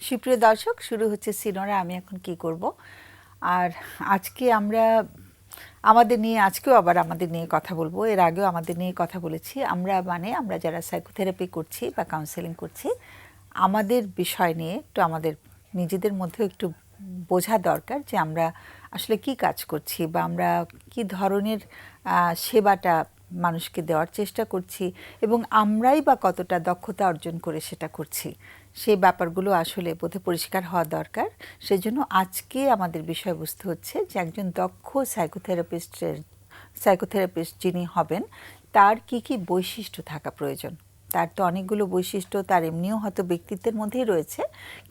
সুপ্রিয় দর্শক, শুরু হচ্ছে সিনোরা আমি এখন কি করব। আর আজকে আমরা আজকেও আবার আমাদের নিয়ে কথা বলবো। এর আগেও আমাদের নিয়ে কথা বলেছি। আমরা যারা সাইকোথেরাপি করছি বা কাউন্সেলিং করছি, আমাদের বিষয় নিয়ে একটু আমাদের নিজেদের মধ্যে একটু বোঝা দরকার যে আমরা আসলে কি কাজ করছি বা আমরা কি ধরনের সেবাটা মানুষকে দেওয়ার চেষ্টা করছি এবং আমরাই বা কতটা দক্ষতা অর্জন করে সেটা করছি, সেই ব্যাপারগুলো আসলে বোধহয় পরিষ্কার হওয়া দরকার। সেজন্য আজকে আমাদের বিষয়বস্তু হচ্ছে যে একজন দক্ষ সাইকোথেরাপিস্ট যিনি হবেন তার কি কি বৈশিষ্ট্য থাকা প্রয়োজন। তার তো অনেকগুলো বৈশিষ্ট্য তার এমনিও হয়তো ব্যক্তিত্বের মধ্যেই রয়েছে,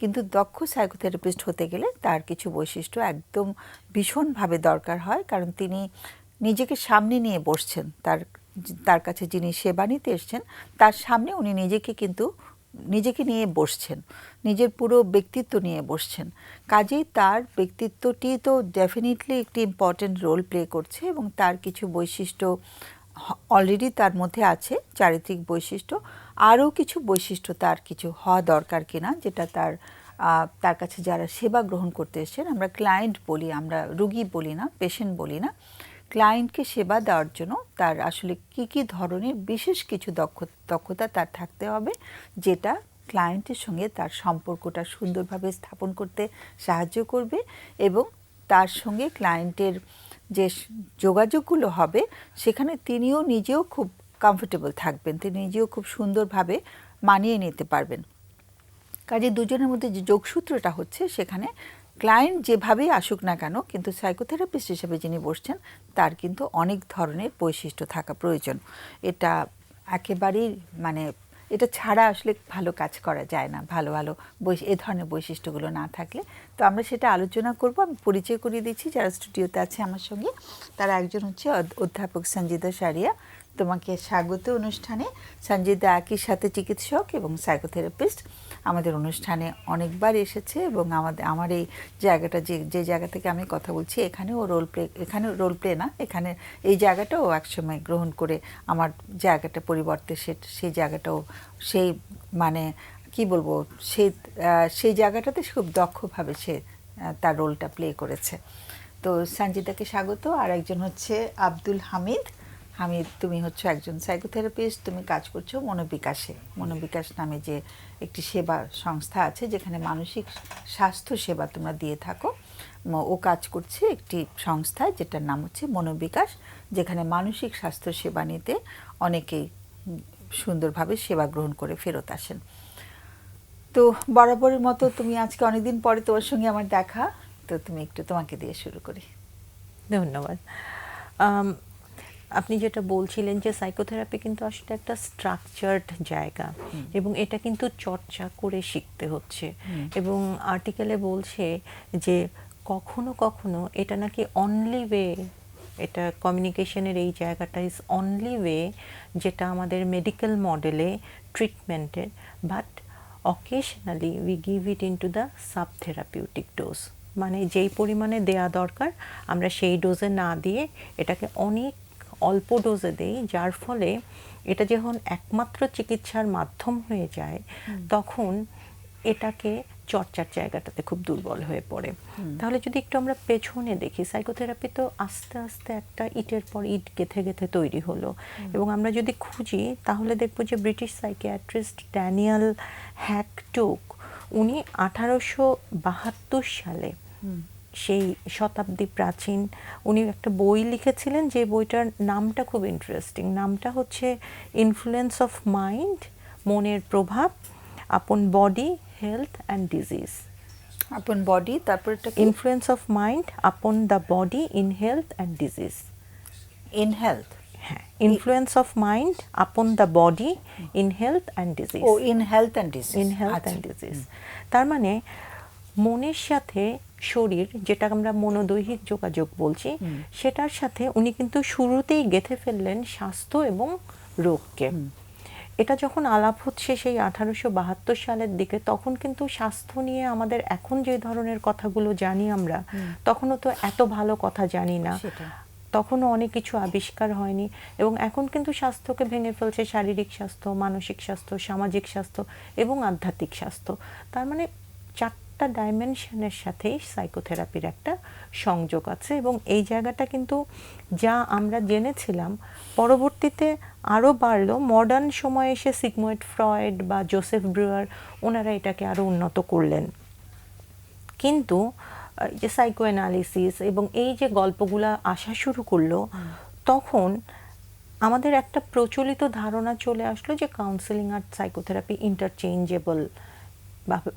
কিন্তু দক্ষ সাইকোথেরাপিস্ট হতে গেলে তার কিছু বৈশিষ্ট্য একদম ভীষণভাবে দরকার হয়। কারণ তিনি নিজেকে সামনে নিয়ে বসছেন, তার কাছে যিনি সেবা নিতে এসছেন তার সামনে উনি নিজেকে নিয়ে বসছেন, নিজের পুরো ব্যক্তিত্ব নিয়ে বসছেন। কাজেই তার ব্যক্তিত্বটি তো ডেফিনেটলি একটি ইম্পর্টেন্ট রোল প্লে করছে এবং তার কিছু বৈশিষ্ট্য অলরেডি তার মধ্যে আছে, চারিত্রিক বৈশিষ্ট্য। আরও কিছু বৈশিষ্ট্য তার কিছু হওয়া দরকার কিনা, যেটা তার কাছে যারা সেবা গ্রহণ করতে এসেছেন, আমরা ক্লায়েন্ট বলি, আমরা রুগী বলি না, পেশেন্ট বলি না, ক্লায়েন্টকে সেবা দেওয়ার জন্য তার আসলে কি কি ধরনের বিশেষ কিছু দক্ষতা তার থাকতে হবে, যেটা ক্লায়েন্টের সঙ্গে তার সম্পর্কটা সুন্দরভাবে স্থাপন করতে সাহায্য করবে এবং তার সঙ্গে ক্লায়েন্টের যে যোগাযোগগুলো হবে সেখানে তিনিও নিজেও খুব কমফোর্টেবল থাকবেন, তিনি নিজেও খুব সুন্দরভাবে মানিয়ে নিতে পারবেন। কাজে দুজনের মধ্যে যে যোগসূত্রটা হচ্ছে, সেখানে ক্লায়েন্ট যেভাবেই আসুক না কেন, কিন্তু সাইকোথেরাপিস্ট হিসেবে যিনি বসছেন তার কিন্তু অনেক ধরনের বৈশিষ্ট্য থাকা প্রয়োজন। এটা একেবারেই এটা ছাড়া আসলে ভালো কাজ করা যায় না, ভালো এ ধরনের বৈশিষ্ট্যগুলো না থাকলে। তো আমরা সেটা আলোচনা করব। আমি পরিচয় করিয়ে দিচ্ছি যারা স্টুডিওতে আছে আমার সঙ্গে। তারা একজন হচ্ছে অধ্যাপক সঞ্জিদা সারিয়া। তোমাকে স্বাগত অনুষ্ঠানে। সঞ্জিদা একই সাথে চিকিৎসক এবং সাইকোথেরাপিস্ট, আমাদের অনুষ্ঠানে অনেকবার এসেছে এবং আমার এই জায়গাটা যে জায়গা থেকে আমি কথা বলছি এখানেও রোল প্লে না, এখানে এই জায়গাটাও একসময় গ্রহণ করে আমার জায়গাটা পরিবর্তে সেই জায়গাটাও সেই কি বলবো, সেই জায়গাটাতে খুব দক্ষভাবে সে তার রোলটা প্লে করেছে। তো সঞ্জিদাকে স্বাগত। আর একজন হচ্ছে আব্দুল হামিদ। তুমি হচ্ছে একজন সাইকোথেরাপিস্ট, তুমি কাজ করছো মনোবিকাশ নামে যে একটি সেবা সংস্থা আছে যেখানে মানসিক স্বাস্থ্য সেবা তোমরা দিয়ে থাকো। ও কাজ করছে একটি সংস্থায় যেটার নাম হচ্ছে মনোবিকাশ, যেখানে মানসিক স্বাস্থ্য সেবা নিতে অনেকেই সুন্দরভাবে সেবা গ্রহণ করে ফেরত আসেন। তো বরাবরের মতো তুমি আজকে অনেকদিন পরে তোমার সঙ্গে আমার দেখা, তো তোমাকে দিয়ে শুরু করি। ধন্যবাদ। আপনি যেটা বলছিলেন যে সাইকোথেরাপি কিন্তু আসলে একটা স্ট্রাকচার্ড জায়গা এবং এটা কিন্তু চর্চা করে শিখতে হচ্ছে। এবং আর্টিকেলে বলছে যে কখনো কখনো এটা নাকি অনলি ওয়ে, এটা কমিউনিকেশনের এই জায়গাটা ইজ অনলি ওয়ে যেটা আমাদের মেডিকেল মডেলে ট্রিটমেন্টের, but occasionally we give it into the subtherapeutic dose. মানে যেই পরিমাণে দেয়া দরকার আমরা সেই ডোজে না দিয়ে এটাকে অনেক অল্প ডোজে দেই, যার ফলে এটা যখন একমাত্র চিকিৎসার মাধ্যম হয়ে যায় তখন এটাকে চর্চার জায়গাটাতে খুব দুর্বল হয়ে পড়ে। তাহলে যদি একটু আমরা পেছনে দেখি, সাইকোথেরাপি তো আস্তে আস্তে একটা ইটের পর ইট গেঁথে গেঁথে তৈরি হলো। এবং আমরা যদি খুঁজি তাহলে দেখবো যে ব্রিটিশ সাইকিয়াট্রিস্ট ড্যানিয়েল হ্যাকটোক, উনি 1872 সালে, সেই শতাব্দী প্রাচীন, উনি একটা বই লিখেছিলেন যে বইটার নামটা খুব ইন্টারেস্টিং। নামটা হচ্ছে ইনফ্লুয়েন্স অফ মাইন্ড, মনের প্রভাব upon body, health and disease. Upon body, তারপর influence of mind upon the body in health and disease. In health, হ্যাঁ, influence of mind upon the body in health and disease. ও in health and disease, in health and disease. তার মানে মনের সাথে শরীর, যেটা আমরা মনোদৈহিক যোগাযোগ বলছি, সেটার সাথে উনি কিন্তু শুরুতেই গেঁথে ফেললেন স্বাস্থ্য এবং রোগকে। এটা যখন আলাপ হচ্ছে সেই 1872 সালের দিকে, তখন কিন্তু স্বাস্থ্য নিয়ে আমাদের এখন যে ধরনের কথাগুলো জানি আমরা, তখনও তো এত ভালো কথা জানি না, তখনও অনেক কিছু আবিষ্কার হয়নি। এবং এখন কিন্তু স্বাস্থ্যকে ভেঙে ফেলছে শারীরিক স্বাস্থ্য, মানসিক স্বাস্থ্য, সামাজিক স্বাস্থ্য এবং আধ্যাত্মিক স্বাস্থ্য। তার মানে 4টা ডাইমেনশনের সাথেই সাইকোথেরাপির একটা সংযোগ আছে, এবং এই জায়গাটা কিন্তু যা আমরা জেনেছিলাম পরবর্তীতে আরও বাড়লো। মডার্ন সময়ে এসে সিগমুয়েড ফ্রয়েড বা জোসেফ ব্রুয়ার ওনারা এটাকে আরও উন্নত করলেন। কিন্তু যে সাইকো অ্যানালিসিস এবং এই যে গল্পগুলা আসা শুরু করলো, তখন আমাদের একটা প্রচলিত ধারণা চলে আসলো যে কাউন্সেলিং আর সাইকোথেরাপি ইন্টারচেঞ্জেবল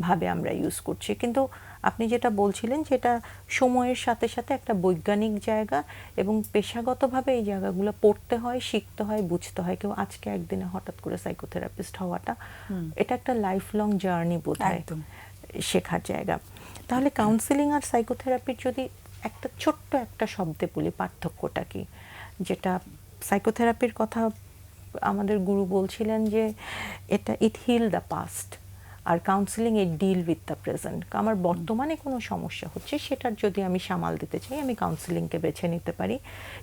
ভাবে আমরা ইউজ করছি। কিন্তু আপনি যেটা বলছিলেন যেটা সময়ের সাথে সাথে একটা বৈজ্ঞানিক জায়গা, এবং পেশাগতভাবে এই জায়গাগুলো পড়তে হয়, শিখতে হয়, বুঝতে হয়। কেউ আজকে একদিনে হঠাৎ করে সাইকোথেরাপিস্ট হওয়াটা এটা একটা লাইফ লং জার্নি বোধহয়, শেখার জায়গা। তাহলে কাউন্সেলিং আর সাইকোথেরাপির যদি একটা ছোট্ট একটা শব্দে বলি পার্থক্যটা কি, যেটা সাইকোথেরাপির কথা আমাদের গুরু বলছিলেন যে এটা ইট হিল দ্য পাস্ট, আর counselling it deal with the present. আমার বর্তমানে কোনো সমস্যা হচ্ছে সেটার যদি আমি সামাল দিতে চাই আমি কাউন্সেলিংকে বেছে নিতে পারি,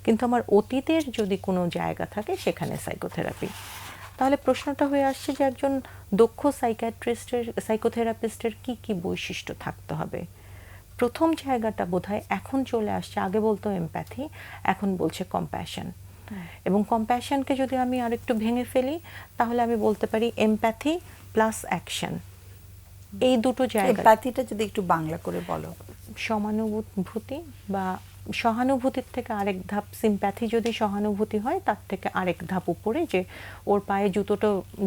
কিন্তু আমার অতীতের যদি কোনো জায়গা থাকে সেখানে সাইকোথেরাপি। তাহলে প্রশ্নটা হয়ে আসছে যে একজন দক্ষ সাইকোথেরাপিস্টের কি কি বৈশিষ্ট্য থাকতে হবে। প্রথম জায়গাটা বোধহয় এখন চলে আসছে, আগে বলতো এমপ্যাথি, এখন বলছে কম্প্যাশন। এবং কম্প্যাশনকে যদি আমি আরেকটু ভেঙে ফেলি তাহলে আমি বলতে পারি এমপ্যাথি প্লাস অ্যাকশন, এই দুটো জায়গা। এমপ্যাথিটা যদি একটু বাংলা করে বলো। সমানুভূতি বা সহানুভূতির থেকে আরেক ধাপ, সিম্প্যাথি যদি সহানুভূতি হয় তার থেকে আরেক ধাপ উপরে, যে ওর পায়ে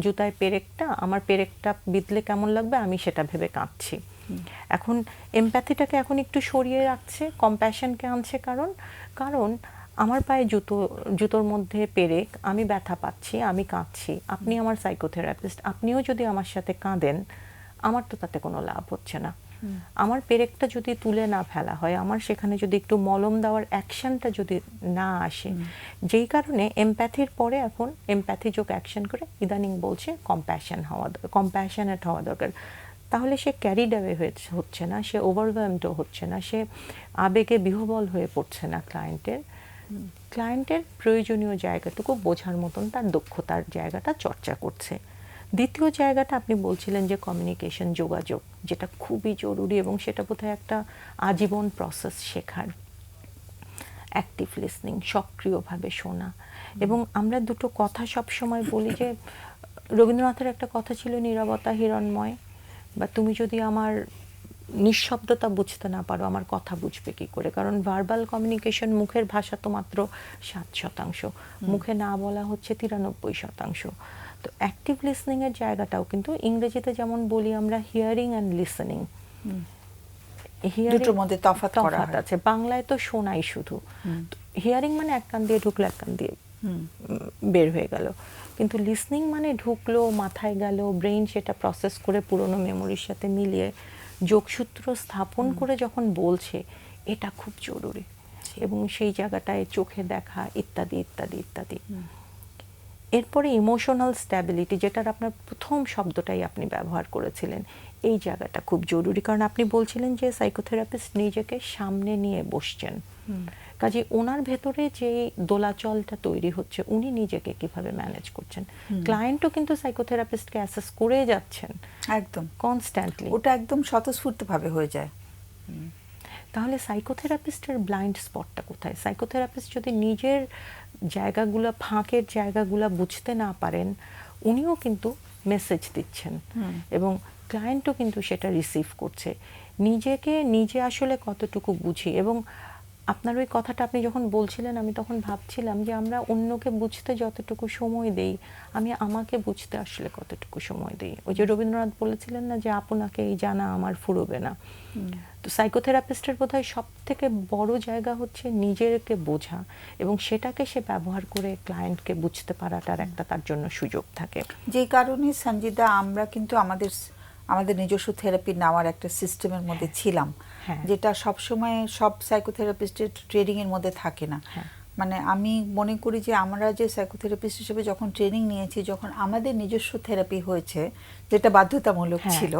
জুতায় পেরেকটা, আমার পেরেকটা বিঁধলে কেমন লাগবে আমি সেটা ভেবে কাঁদছি। এখন এমপ্যাথিটাকে এখন একটু সরিয়ে রাখছে, কম্প্যাশনকে আনছে, কারণ আমার পায়ে জুতোর মধ্যে পেরেক, আমি ব্যথা পাচ্ছি, আমি কাঁদছি, আপনি আমার সাইকোথেরাপিস্ট, আপনিও যদি আমার সাথে কাঁদেন আমার তো তাতে কোনো লাভ হচ্ছে না। আমার পেরেকটা যদি তুলে না ফেলা হয়, আমার সেখানে যদি একটু মলম দেওয়ার অ্যাকশনটা যদি না আসে, যেই কারণে এমপ্যাথির পরে এখন এমপ্যাথি যোগ অ্যাকশন করে ইদানিং বলছে কম্প্যাশনেট হওয়া দরকার। তাহলে সে ক্যারিড অ্যাওয়ে হচ্ছে না, সে ওভারওয়েলমডও হচ্ছে না, সে আবেগে বিহ্বল হয়ে পড়ছে না। ক্লায়েন্টের প্রয়োজনীয় জায়গাটুকু বোঝার মতন তার দক্ষতার জায়গাটা চর্চা করছে। দ্বিতীয় জায়গাটা আপনি বলছিলেন যে কমিউনিকেশন, যোগাযোগ, যেটা খুবই জরুরি, এবং সেটা বোধহয় একটা আজীবন প্রসেস শেখার। অ্যাক্টিভ লিসনিং, সক্রিয়ভাবে শোনা। এবং আমরা দুটো কথা সব সময় বলি যে রবীন্দ্রনাথের একটা কথা ছিল নীরবতা হিরণ্ময়, বা তুমি যদি আমার নিঃশব্দতা বুঝতে না পারো আমার কথা বুঝবে কি করে, কারণ ভার্বাল কমিউনিকেশন, মুখের ভাষা তো মাত্র 7%, মুখে না বলা হচ্ছে 93%। তো অ্যাক্টিভ লিসনিং এর জায়গাটাও কিন্তু ইংরেজিতে যেমন বলি আমরা হিয়ারিং অ্যান্ড লিসনিং, দুটোর মধ্যে তফাৎ আছে। বাংলায় তো শোনাই শুধু, হিয়ারিং মানে এক কান দিয়ে ঢুকলো এক কান দিয়ে বের হয়ে গেল, কিন্তু লিসনিং মানে ঢুকলো, মাথায় গেল, ব্রেইন সেটা প্রসেস করে পুরনো মেমোরির সাথে মিলিয়ে যোগসূত্র স্থাপন করে যখন বলছে, এটা খুব জরুরি। এবং সেই জায়গাটায় চোখে দেখা ইত্যাদি ইত্যাদি ইত্যাদি। এরপরে ইমোশনাল স্ট্যাবিলিটি, যেটার আপনার প্রথম শব্দটাই আপনি ব্যবহার করেছিলেন, এই জায়গাটা খুব জরুরি, কারণ আপনি বলছিলেন যে সাইকোথেরাপিস্ট নিজেকে সামনে নিয়ে বসছেন, কাজে ওনার ভেতরে যে দোলাচলটা তৈরি হচ্ছে উনি নিজেকে কিভাবে ম্যানেজ করছেন। ক্লায়েন্টও কিন্তু সাইকোথেরাপিস্টকে অ্যাসেস করে যাচ্ছেন একদম কনস্ট্যান্টলি, ওটা একদম স্বতঃস্ফূর্তভাবে হয়ে যায়। তাহলে সাইকোথেরাপিস্টের ব্লাইন্ড স্পটটা কোথায়? সাইকোথেরাপিস্ট যদি নিজের জায়গাগুলো, ফাঁকের জায়গাগুলো বুঝতে না পারেন, উনিও কিন্তু মেসেজ দিচ্ছেন এবং ক্লায়েন্টও কিন্তু সেটা রিসিভ করছে। নিজেকে নিজে আসলে কতটুকু বুঝি, এবং আপনার ওই কথাটা আপনি যখন বলছিলেন আমি তখন ভাবছিলাম যে আমরা অন্যকে বুঝতে যতটুকু সময় দেই, আমি আমাকে বুঝতে আসলে কতটুকু সময় দিই। ওই যে রবীন্দ্রনাথ বলেছিলেন না যে আপনাকে এই জানা আমার ফুরোবে না। তো সাইকোথেরাপিস্টের বোধহয় সব থেকে বড় জায়গা হচ্ছে নিজেকে বোঝা, এবং সেটাকে সে ব্যবহার করে ক্লায়েন্টকে বুঝতে পারাটার একটা তার জন্য সুযোগ থাকে। যে কারণে সঞ্জিদা আমরা কিন্তু আমাদের নিজস্ব থেরাপি নেওয়ার একটা সিস্টেমের মধ্যে ছিলাম, যেটা সবসময় সব সাইকোথেরাপিস্টের ট্রেনিং এর মধ্যে থাকে না। মানে আমি মনে করি যে আমরা যে সাইকোথেরাপিস্ট হিসেবে যখন ট্রেনিং নিয়েছি, যখন আমাদের নিজস্ব থেরাপি হয়েছে, যেটা বাধ্যতামূলক ছিল,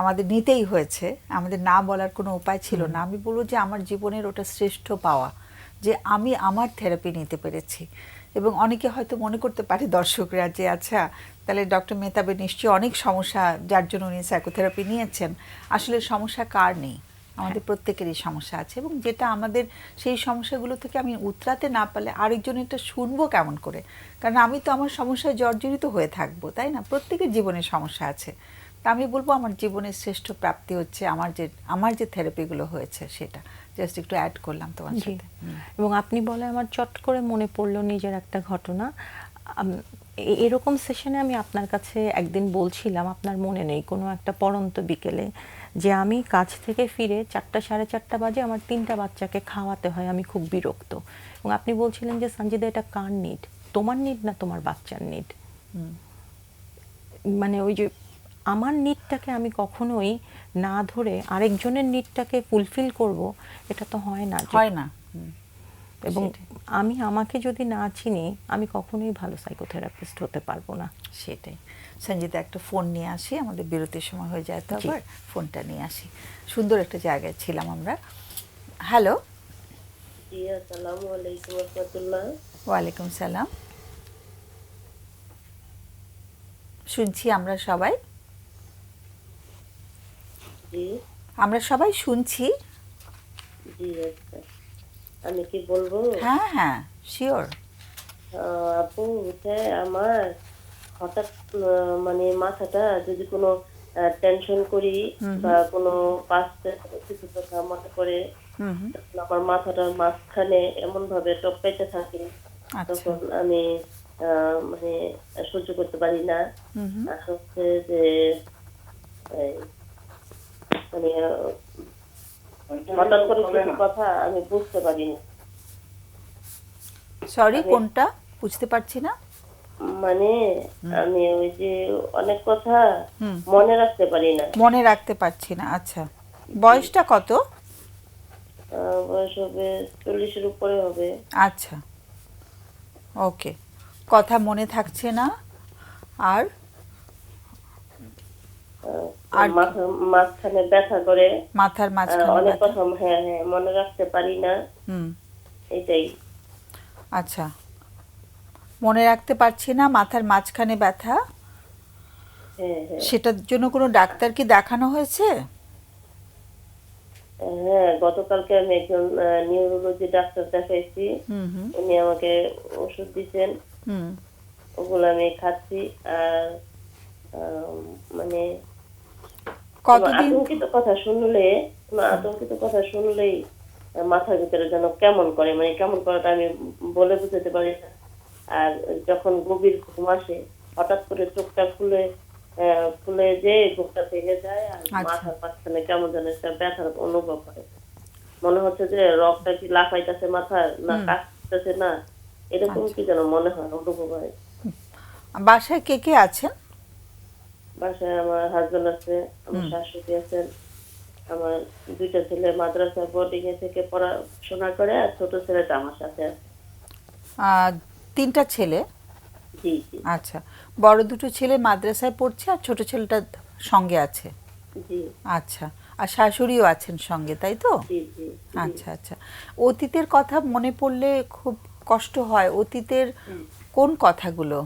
আমাদের নিতেই হয়েছে, আমাদের না বলার কোনো উপায় ছিল না। আমি বলবো যে আমার জীবনের ওটা শ্রেষ্ঠ পাওয়া, যে আমি আমার থেরাপি নিতে পেরেছি। এবং অনেকে হয়তো মনে করতে পারে দর্শকরা যে আচ্ছা তাহলে ডক্টর মেহতাবের নিশ্চয়ই অনেক সমস্যা যার জন্য উনি সাইকোথেরাপি নিয়েছেন। আসলে সমস্যা কার নেই, আমাদের প্রত্যেকেরই সমস্যা আছে, এবং যেটা আমাদের সেই সমস্যাগুলো থেকে আমি উতরাতে না পারলে আরেকজনেরটা শুনবো কেমন করে? কারণ আমি তো আমার সমস্যায় জর্জরিত হয়ে থাকবো, তাই না? প্রত্যেকের জীবনে সমস্যা আছে। তা আমি বলবো আমার জীবনের শ্রেষ্ঠ প্রাপ্তি হচ্ছে আমার যে থেরাপিগুলো হয়েছে সেটা জাস্ট একটু অ্যাড করলাম তোমার জি। সাথে। এবং আপনি বলে আমার চট করে মনে পড়লো নিজের একটা ঘটনা। এরকম সেশনে আমি আপনার কাছে একদিন বলছিলাম, আপনার মনে নেই, কোনো একটা পড়ন্ত বিকেলে, যে আমি কাজ থেকে ফিরে 4টা সাড়ে 4টা বাজে আমার 3টা বাচ্চাকে খাওয়াতে হয়, আমি খুব বিরক্ত। এবং আপনি বলছিলেন যে সঞ্জিদা এটা কার নিড, তোমার নিড না তোমার বাচ্চার নিড? মানে ওই যে আমার নিডটাকে আমি কখনোই না ধরে আরেকজনের নিডটাকে ফুলফিল করব, এটা তো হয় না। হয় না। এবং আমি আমাকে যদি না চিনি আমি কখনোই ভালো সাইকোথেরাপিস্ট হতে পারবো না। সেটাই। সঞ্জিতা একটা ফোন নিয়ে আসি, আমাদের বিরতির সময় হয়ে যায় তো জি। আবার ফোনটা নিয়ে আসি। সুন্দর একটা জায়গায় ছিলাম আমরা। হ্যালো। জি, আসসালামু আলাইকুম রহমতুল্লাহ। ওয়ালাইকুম সালাম। শুনছি আমরা সবাই। জি আমরা সবাই শুনছি। জি আচ্ছা, আমি কি বলবো? হ্যাঁ হ্যাঁ, শিওর। আপু হচ্ছে আমার হঠাৎ মানে মাথাটা যদি কোনো টেনশন করি বা কোনো পাস্টের কিছু কথা মনে করে, তখন আমার মাথাটার মাঝখানে এমন ভাবে টপকাইতে থাকে, আচ্ছা। তখন আমি মানে সহ্য করতে পারি না। আর হচ্ছে যে এই, মানে হঠাৎ করে কিছু কথা আমি বুঝতে পারি না। সরি, কোনটা বুঝতে পারছি না? মানে আমি ওই যে অনেক কথা মনে রাখতে পারি না। মনে রাখতে পারছি না, আচ্ছা। বয়সটা কত? বয়স হবে 40-এর উপরে হবে। আচ্ছা, ওকে। কথা মনে থাকছে না, আর আর কি? মাথার মাঝখানে ব্যথা করে, মাথার মাঝখানে অনেক ব্যথা। কথা হ্যাঁ হ্যাঁ মনে রাখতে পারি না, হুম, এটাই। আচ্ছা। মনে রাখতে পারছি না, মাথার মাঝখানে ব্যথা। হ্যাঁ হ্যাঁ সেটার জন্য কোনো ডাক্তার কি দেখানো হয়েছে? হ্যাঁ, গতকালকে আমি একজন নিউরোলজি ডাক্তার দেখাইছি। উনি আমাকে ওষুধ দিচ্ছেন, হুম। ওগুলো আমি খাচ্ছি। আর মানে কতদিন? কোনো আতঙ্কিত কথা শুনলেই মাথার ভিতরে যেন কেমন করে, মানে কেমন করাটা আমি বলে বুঝাতে পারি না। আর যখন গভীর ঘুম আসে, হঠাৎ করে চোখটা খুলে যে বুকটা ভেঙে যায়, আর আচ্ছা। মাথার মাঝখানে কেমন যেন একটা ব্যথার অনুভব হয়। মনে হচ্ছে যে রগটা কি লাফাইতেছে মাথার, না কাটতেছে, না এরকম কি যেন মনে হয়, অনুভব হয়। বাসায় কে কে আছেন? বাসায় আমার হাজবেন্ড আছে, আমার শাশুড়ি আছেন, আমার 2টা ছেলে মাদ্রাসা বোর্ডিং এ থেকে পড়াশোনা করে, আর ছোট ছেলেটা আমার সাথে আছে। 3টা ছেলে? জি জি আচ্ছা। বড় দুটো ছেলে মাদ্রাসায় পড়ছে আর ছোট ছেলেটা সঙ্গে আছে? জি আচ্ছা। আর শাশুড়িও আছেন সঙ্গে, তাই তো? জি জি আচ্ছা আচ্ছা। অতীতের কথা মনে পড়লে খুব কষ্ট হয়। অতীতের কোন কথাগুলো,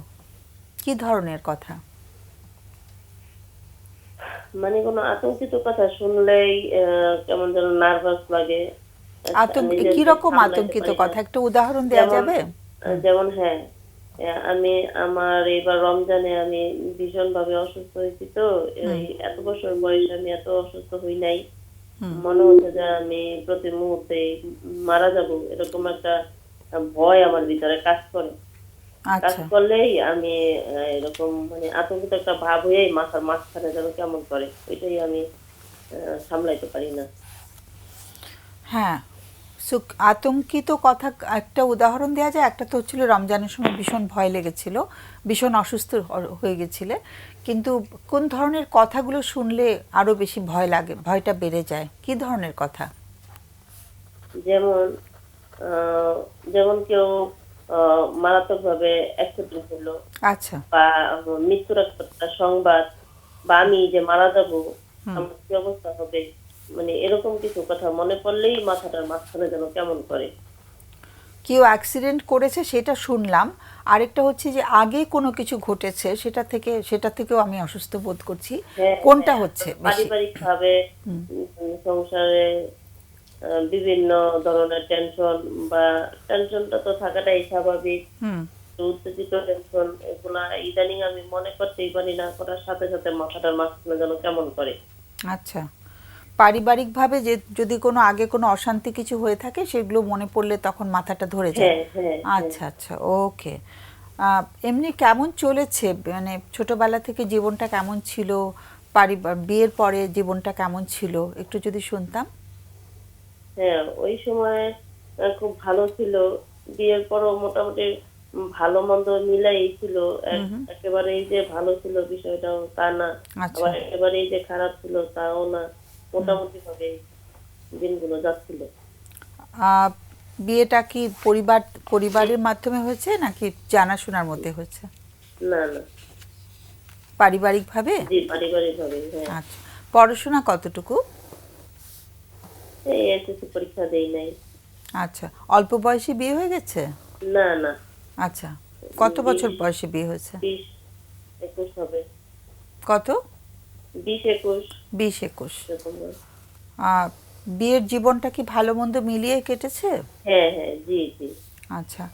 কি ধরনের কথা? মানে কোনো আতঙ্কিত কথা শুনলেই কেমন যেন নার্ভাস লাগে। নিজেকে কিরকম সামলাতে আতঙ্কিত পারি না। কথা একটা উদাহরণ দেওয়া যেমন যাবে? যেমন হ্যাঁ, আমি আমার এবার রমজানে আমি ভীষণ ভাবে অসুস্থ হয়েছি। তো এই এত বছর বয়সে আমি এত অসুস্থ হই নাই। মনে হচ্ছে যে আমি প্রতি মুহূর্তে মারা যাব, এরকম একটা ভয় আমার ভিতরে কাজ করে। কাজ আচ্ছা। করলেই আমি এরকম মানে আতঙ্কিত একটা ভাব হয়েই মাথার মাঝখানে যেন কেমন করে, ওইটাই আমি সামলাইতে পারি না। হ্যাঁ, আতঙ্কিত কথা একটা উদাহরণ দেওয়া যায়। একটা তো হচ্ছিল রমজানের সময় ভীষণ ভয় লেগেছিল, ভীষণ অসুস্থ হয়ে গেছিলে, কিন্তু কোন ধরনের কথাগুলো শুনলে আরো বেশি ভয় লাগে, ভয়টা বেড়ে যায়? কি ধরনের কথা? যেমন যেমন কেউ মারাত্মক ভাবে অ্যাক্সিডেন্ট হলো, আচ্ছা। বা মৃত্যুর একটা সংবাদ, বা আমি যে মারা যাবো, আমার কি অবস্থা হবে, মানে এরকম কিছু কথা মনে পড়লেই মাথাটার মাঝখানে যেন কেমন করে। কেউ অ্যাক্সিডেন্ট করেছে সেটা শুনলাম, আরেকটা হচ্ছে যে আগে কোনো কিছু ঘটেছে সেটা থেকেও আমি অসুস্থ বোধ করছি। হ্যাঁ, কোনটা হ্যাঁ, হচ্ছে বেশি? পারিবারিক ভাবে সংসারে বিভিন্ন ধরনের টেনশন, বা টেনশনটা তো থাকাটাই স্বাভাবিক। হুম। উত্তেজিত টেনশন, এগুলা ইদানিং আমি মনে করতেই পারি না, করার সাথে সাথে মাথাটার মাঝখানে যেন কেমন করে। আচ্ছা, পারিবারিকভাবে যে যদি কোনো আগে কোনো অশান্তি কিছু হয়ে থাকে সেগুলো মনে পড়লে তখন মাথাটা ধরে যায়। হ্যাঁ, হ্যাঁ, হ্যাঁ। আচ্ছা আচ্ছা, ওকে। এমনি কেমন চলেছে, মানে ছোটবেলা থেকে জীবনটা কেমন ছিল, বিয়ের পরে জীবনটা কেমন ছিল, একটু যদি শুনতাম। হ্যাঁ, ওই সময় খুব ভালো ছিল। বিয়ের পরও মোটামুটি ভালো মন্দ মিলাই ছিল। একেবারেই যে ভালো ছিল বিষয়টাও তা না, আচ্ছা। আবার একেবারেই যে খারাপ ছিল তাও না, মোটামুটি ভাবে দিনগুলো যাচ্ছিল। আহ, বিয়েটা কি পরিবারের মাধ্যমে হয়েছে নাকি জানাশোনার মধ্যে হয়েছে? না, না, পারিবারিকভাবে? জি, পারিবারিক ভাবে। হ্যাঁ, আচ্ছা, পড়াশোনা কতটুকু? এই এসএসসি পরীক্ষা দেই নাই। আচ্ছা, অল্প বয়সে বিয়ে হয়ে গেছে? না, না, আচ্ছা, কত বছর বয়সে বিয়ে হয়েছে? 20-21 হবে। কত? 20-21 20-21। এরকম হয়। বিয়ের জীবনটা কি ভালো মন্দ মিলিয়ে কেটেছে? হ্যাঁ, হ্যাঁ, জি, জি। আচ্ছা,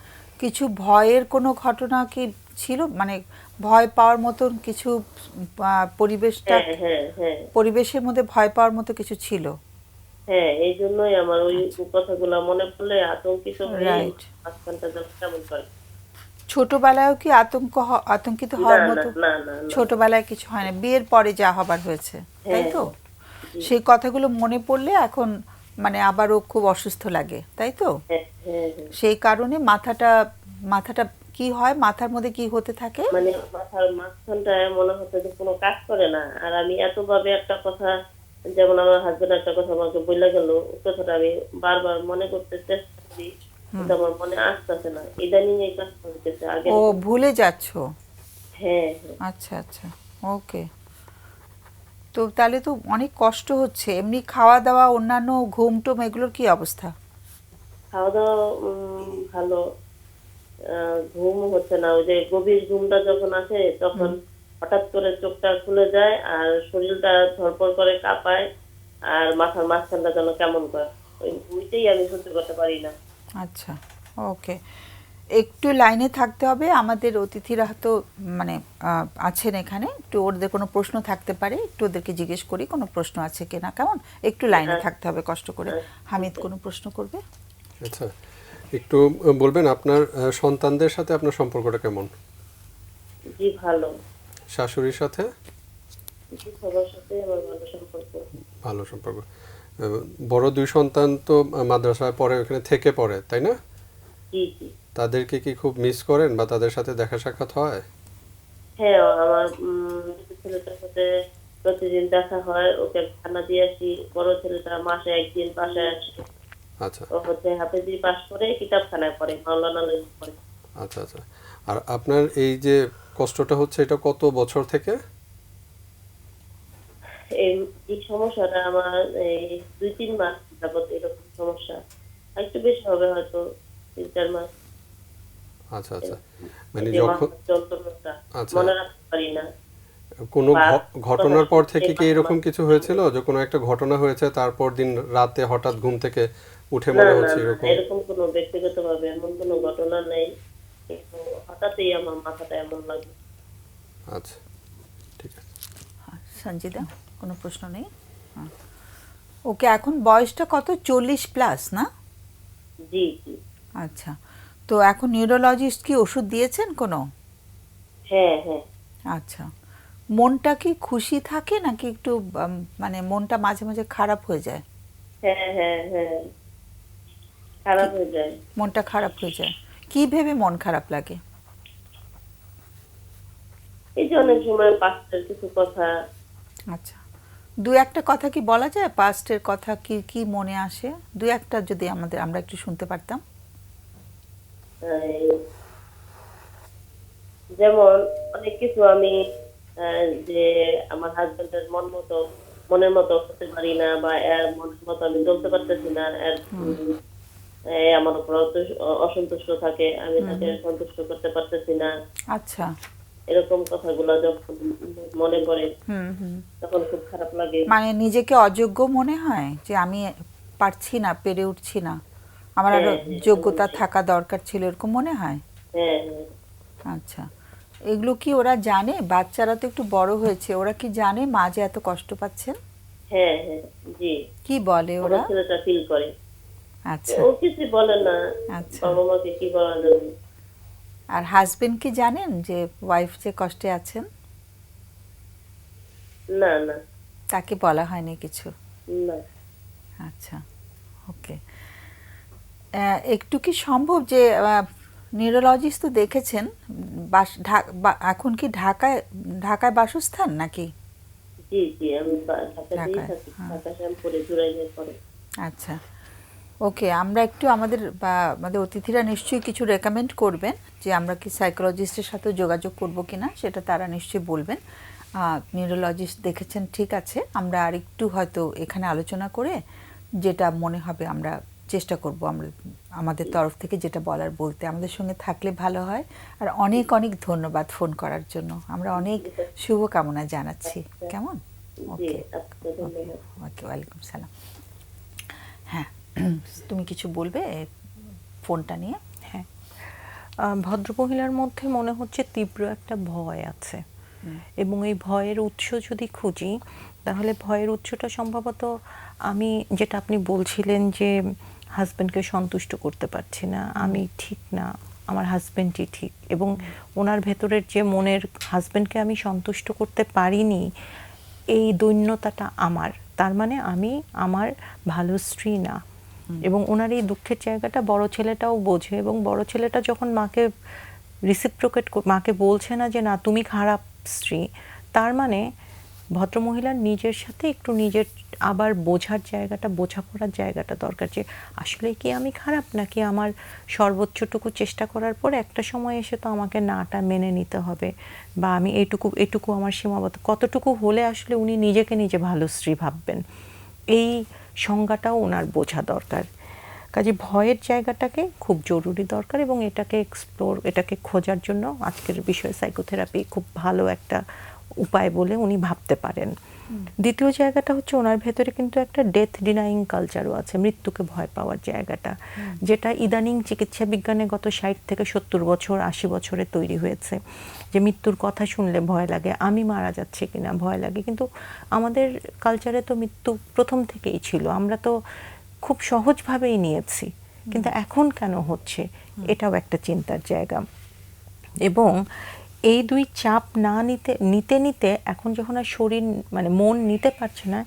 কিছু ভয়ের কোনো ঘটনা কি ছিল, মানে ভয় পাওয়ার মতন কিছু পরিবেশটা, হ্যাঁ, হ্যাঁ, হ্যাঁ, পরিবেশের মধ্যে ভয় পাওয়ার মতো কিছু ছিল? হ্যাঁ, এই জন্যই আমার ওই কথাগুলো মনে পড়লে আতঙ্কিত হয়ে রাইট। মাঝখানটা যেন কেমন করে। ছোটবেলায়ও কি আতঙ্কিত না, হওয়ার না, মতো? না, না, না। ছোটবেলায় কিছু হয় না, বিয়ের পরে যা হবার হয়েছে, তাই হ্যাঁ, তো? জি। সেই কথাগুলো মনে পড়লে এখন মানে আবারও খুব অসুস্থ লাগে, তাই তো? হ্যাঁ, হ্যাঁ, হ্যাঁ। সেই কারণে মাথাটা কি হয়, মাথার মধ্যে কি হতে থাকে? মানে মাথার মাঝখানটায় মনে হচ্ছে যে কোনো কাজ করে না। আর আমি এতভাবে একটা কথা, যেমন আমার হাজবেন্ড একটা কথা আমাকে বলে গেল, ওই কথাটা আমি বারবার মনে করতে চেষ্টা করি, কিন্তু আমার মনে আসতেছে না। ইদানিং এই কাজটা হইতেছে, আগে ও, ভুলে যাচ্ছ? হ্যাঁ, হ্যাঁ। আচ্ছা আচ্ছা, ওকে। তো তাহলে তো অনেক কষ্ট হচ্ছে। এমনি খাওয়া দাওয়া, অন্যান্য ঘুম টুম এগুলোর কি অবস্থা? খাওয়া দাওয়া ভালো। ঘুম হচ্ছে না। ওই যে গভীর ঘুমটা যখন আসে তখন হঠাৎ করে চোখটা খুলে যায়, আর শরীরটা ধড়ফড় করে কাঁপায়, আর মাথার মাঝখানটা যেন কেমন করে। ওইটাই আমি সহ্য করতে পারি না। আচ্ছা, ওকে। একটু লাইনে থাকতে হবে, আমাদের অতিথিরা তো মানে আছেন এখানে, একটু ওদের কোনো প্রশ্ন থাকতে পারে, একটু ওদেরকে জিজ্ঞেস করি কোনো প্রশ্ন আছে কিনা, কেমন? একটু লাইনে থাকতে হবে কষ্ট করে। হামিদ কোনো প্রশ্ন করবে? আচ্ছা, একটু বলবেন আপনার সন্তানদের সাথে আপনার সম্পর্কটা কেমন? জি, ভালো। শাশুড়ির সাথে? জি, সবার সাথে আমার ভালো সম্পর্ক। ভালো সম্পর্ক। বড় দুই সন্তান তো মাদ্রাসায় পড়ে, ওখানে থেকে পড়ে, তাই না? জি, জি। তাদেরকে কি খুব মিস করেন বা তাদের সাথে দেখা সাক্ষাৎ হয়? হ্যাঁ, আমার ছেলেটার সাথে প্রতিদিন দেখা হয়, ওকে খানা দিয়ে আসি। বড় ছেলেটা মাসে একদিন বাসায় আসে। আচ্ছা ও হচ্ছে হাফেজি পাস করে কিতাবখানায় পড়ে, মাওলানা লেগে পড়ে। আচ্ছা আচ্ছা। আর আপনার এই যে কষ্টটা হচ্ছে, এটা কত বছর থেকে? এই এই সমস্যাটা আমার এই 2-3 মাস যাবত এরকম সমস্যা। আর একটু বেশি হবে হয়তো, 3-4 মাস। আচ্ছা আচ্ছা। মানে এই যে যখন মাথার যন্ত্রণাটা আচ্ছা, মনে রাখতে পারি না। কোনো বা ঘটনার পর থেকে কি এই এরকম কিছু হয়েছিল যে কোনো একটা ঘটনা হয়েছে, তারপর দিন রাতে হঠাৎ ঘুম থেকে উঠে না, মনে না, হচ্ছে না, এরকম? এরকম কোনো ব্যক্তিগতভাবে এমন কোনো ঘটনা নেই, কিন্তু হঠাৎই আমার মাথাটা এমন লাগে। আচ্ছা, ঠিক আছে। সঞ্জিদা কোনো প্রশ্ন নেই? হ্যাঁ। ওকে, এখন বয়সটা কত, 40+, না? জি, জি। আচ্ছা, তো এখন নিউরোলজিস্ট কি ওষুধ দিয়েছেন কোনো? হ্যাঁ, হ্যাঁ, আচ্ছা, মনটা কি খুশি থাকে নাকি একটু মানে মনটা মাঝে মাঝে খারাপ হয়ে যায়? হ্যাঁ, হ্যাঁ, হ্যাঁ, খারাপ হয়ে যায়। মনটা খারাপ হয়ে যায়, কি ভেবে মন খারাপ লাগে? এই যে অনেক সময় পাস্টের কিছু কথা, আচ্ছা, দু একটা কথা কি বলা যায়, পাস্টের কথা কি কি মনে আসে? দু একটা যদি আমরা একটু শুনতে পারতাম। এই যেমন অনেক কিছু আমি যে আমার হাজবেন্ডের মনের মতো হতে পারি না, বা এর মনের মতো আমি চলতে পারতেছি না, এর আমার উপর অসন্তুষ্ট থাকে, আমি তাকে সন্তুষ্ট করতে পারতেছি না, আচ্ছা। এরকম কথাগুলো যখন মনে পড়ে তখন খুব খারাপ লাগে। মানে নিজেকে অযোগ্য মনে হয় যে আমি পারছি না, পেরে উঠছি না, আমার আরো হ্যাঁ, হ্যাঁ, যোগ্যতা এমনটাই। থাকা দরকার ছিল, এরকম মনে হয়? হ্যাঁ, হ্যাঁ, আচ্ছা। এগুলো কি ওরা জানে? বাচ্চারা তো একটু বড় হয়েছে, ওরা কি জানে মা যে এত কষ্ট পাচ্ছেন? হ্যাঁ, হ্যাঁ, জি, কি বলে আমার ওরা? ছেলেটা ফিল করে। আচ্ছা। ও কিছু বলে না, আচ্ছা। বাবা মাকে কি বলা যাবে। আর হাজবেন্ড কি জানেন যে ওয়াইফ যে কষ্টে আছেন? না, না, তাকে বলা হয়নি কিছু? না। আচ্ছা, ওকে। একটু কি সম্ভব যে নিউরোলজিস্ট তো দেখেছেন, এখন কি ঢাকায় ঢাকায় বাসস্থান নাকি? জি, জি, আমি ঢাকাতেই ঢাকায়, থাকি, হ্যাঁ। ঢাকা শ্যামপুরে জুরাইনের পরে। আচ্ছা, ওকে। আমরা একটু আমাদের অতিথিরা নিশ্চয়ই কিছু রেকমেন্ড করবেন যে আমরা কি সাইকোলজিস্টের সাথে যোগাযোগ করব কিনা, সেটা তারা নিশ্চয়ই বলবেন। নিউরোলজিস্ট দেখেছেন, ঠিক আছে। আমরা আর একটু হয়তো এখানে আলোচনা করে যেটা মনে হবে আমরা চেষ্টা করব, আমরা আমাদের তরফ থেকে যেটা বলার বলতে। আমাদের সঙ্গে থাকলে ভালো হয়। আর অনেক অনেক ধন্যবাদ ফোন করার জন্য, আমরা অনেক শুভকামনা জানাচ্ছি। কেমন? জি, ওকে, আপনাকে ধন্যবাদ। ওকে, ওয়েলকাম, সালাম। হ্যাঁ, তুমি কিছু বলবে ফোনটা নিয়ে? হ্যাঁ, ভদ্রমহিলার মধ্যে মনে হচ্ছে তীব্র একটা ভয় আছে, এবং এই ভয়ের উৎস যদি খুঁজি তাহলে ভয়ের উৎসটা সম্ভবত আমি যেটা আপনি বলছিলেন যে হাজব্যান্ডকে সন্তুষ্ট করতে পারছি না, আমি ঠিক না, আমার হাজব্যান্ডই ঠিক, এবং ওনার ভেতরের যে মনের হাজব্যান্ডকে আমি সন্তুষ্ট করতে পারিনি, এই দৈন্যতাটা আমার, তার মানে আমি আমার ভালো স্ত্রী না। এবং ওনার এই দুঃখের জায়গাটা বড় ছেলেটাও বোঝে, এবং বড় ছেলেটা যখন মাকে রিসিপ্রোকেট, মাকে বলছে না যে না তুমি খারাপ স্ত্রী, তার মানে ভদ্রমহিলার নিজের সাথে একটু নিজের আবার বোঝার জায়গাটা, বোঝাপড়ার জায়গাটা দরকার, যে আসলে কি আমি খারাপ, নাকি আমার সর্বোচ্চটুকু চেষ্টা করার পর একটা সময় এসে তো আমাকে নাটা মেনে নিতে হবে, বা আমি এটুকু আমার সীমাবদ্ধ, কতটুকু হলে আসলে উনি নিজেকে নিজে ভালো স্ত্রী ভাববেন, এই সংজ্ঞাটাও ওনার বোঝা দরকার। কাজে ভয়ের জায়গাটাকে খুব জরুরি দরকার, এবং এটাকে খোঁজার জন্য আজকের বিষয়ে সাইকোথেরাপি খুব ভালো একটা উপায় বলে উনি ভাবতে পারেন। দ্বিতীয় জায়গাটা হচ্ছে ওনার ভেতরে কিন্তু একটা ডেথ ডিনাইং কালচারও আছে, মৃত্যুকে ভয় পাওয়ার জায়গাটা, যেটা ইদানিং চিকিৎসা বিজ্ঞানে গত 60 থেকে 70 বছর 80 বছরে তৈরি হয়েছে, যে মৃত্যুর কথা শুনলে ভয় লাগে, আমি মারা যাচ্ছে কিনা ভয় লাগে। কিন্তু আমাদের কালচারে তো মৃত্যু প্রথম থেকেই ছিল, আমরা তো খুব সহজভাবেই নিয়েছি, কিন্তু এখন কেন হচ্ছে, এটাও একটা চিন্তার জায়গা। এবং এই দুই চাপ না নিতে এখন যখন আর শরীর মানে মন নিতে পারছে না,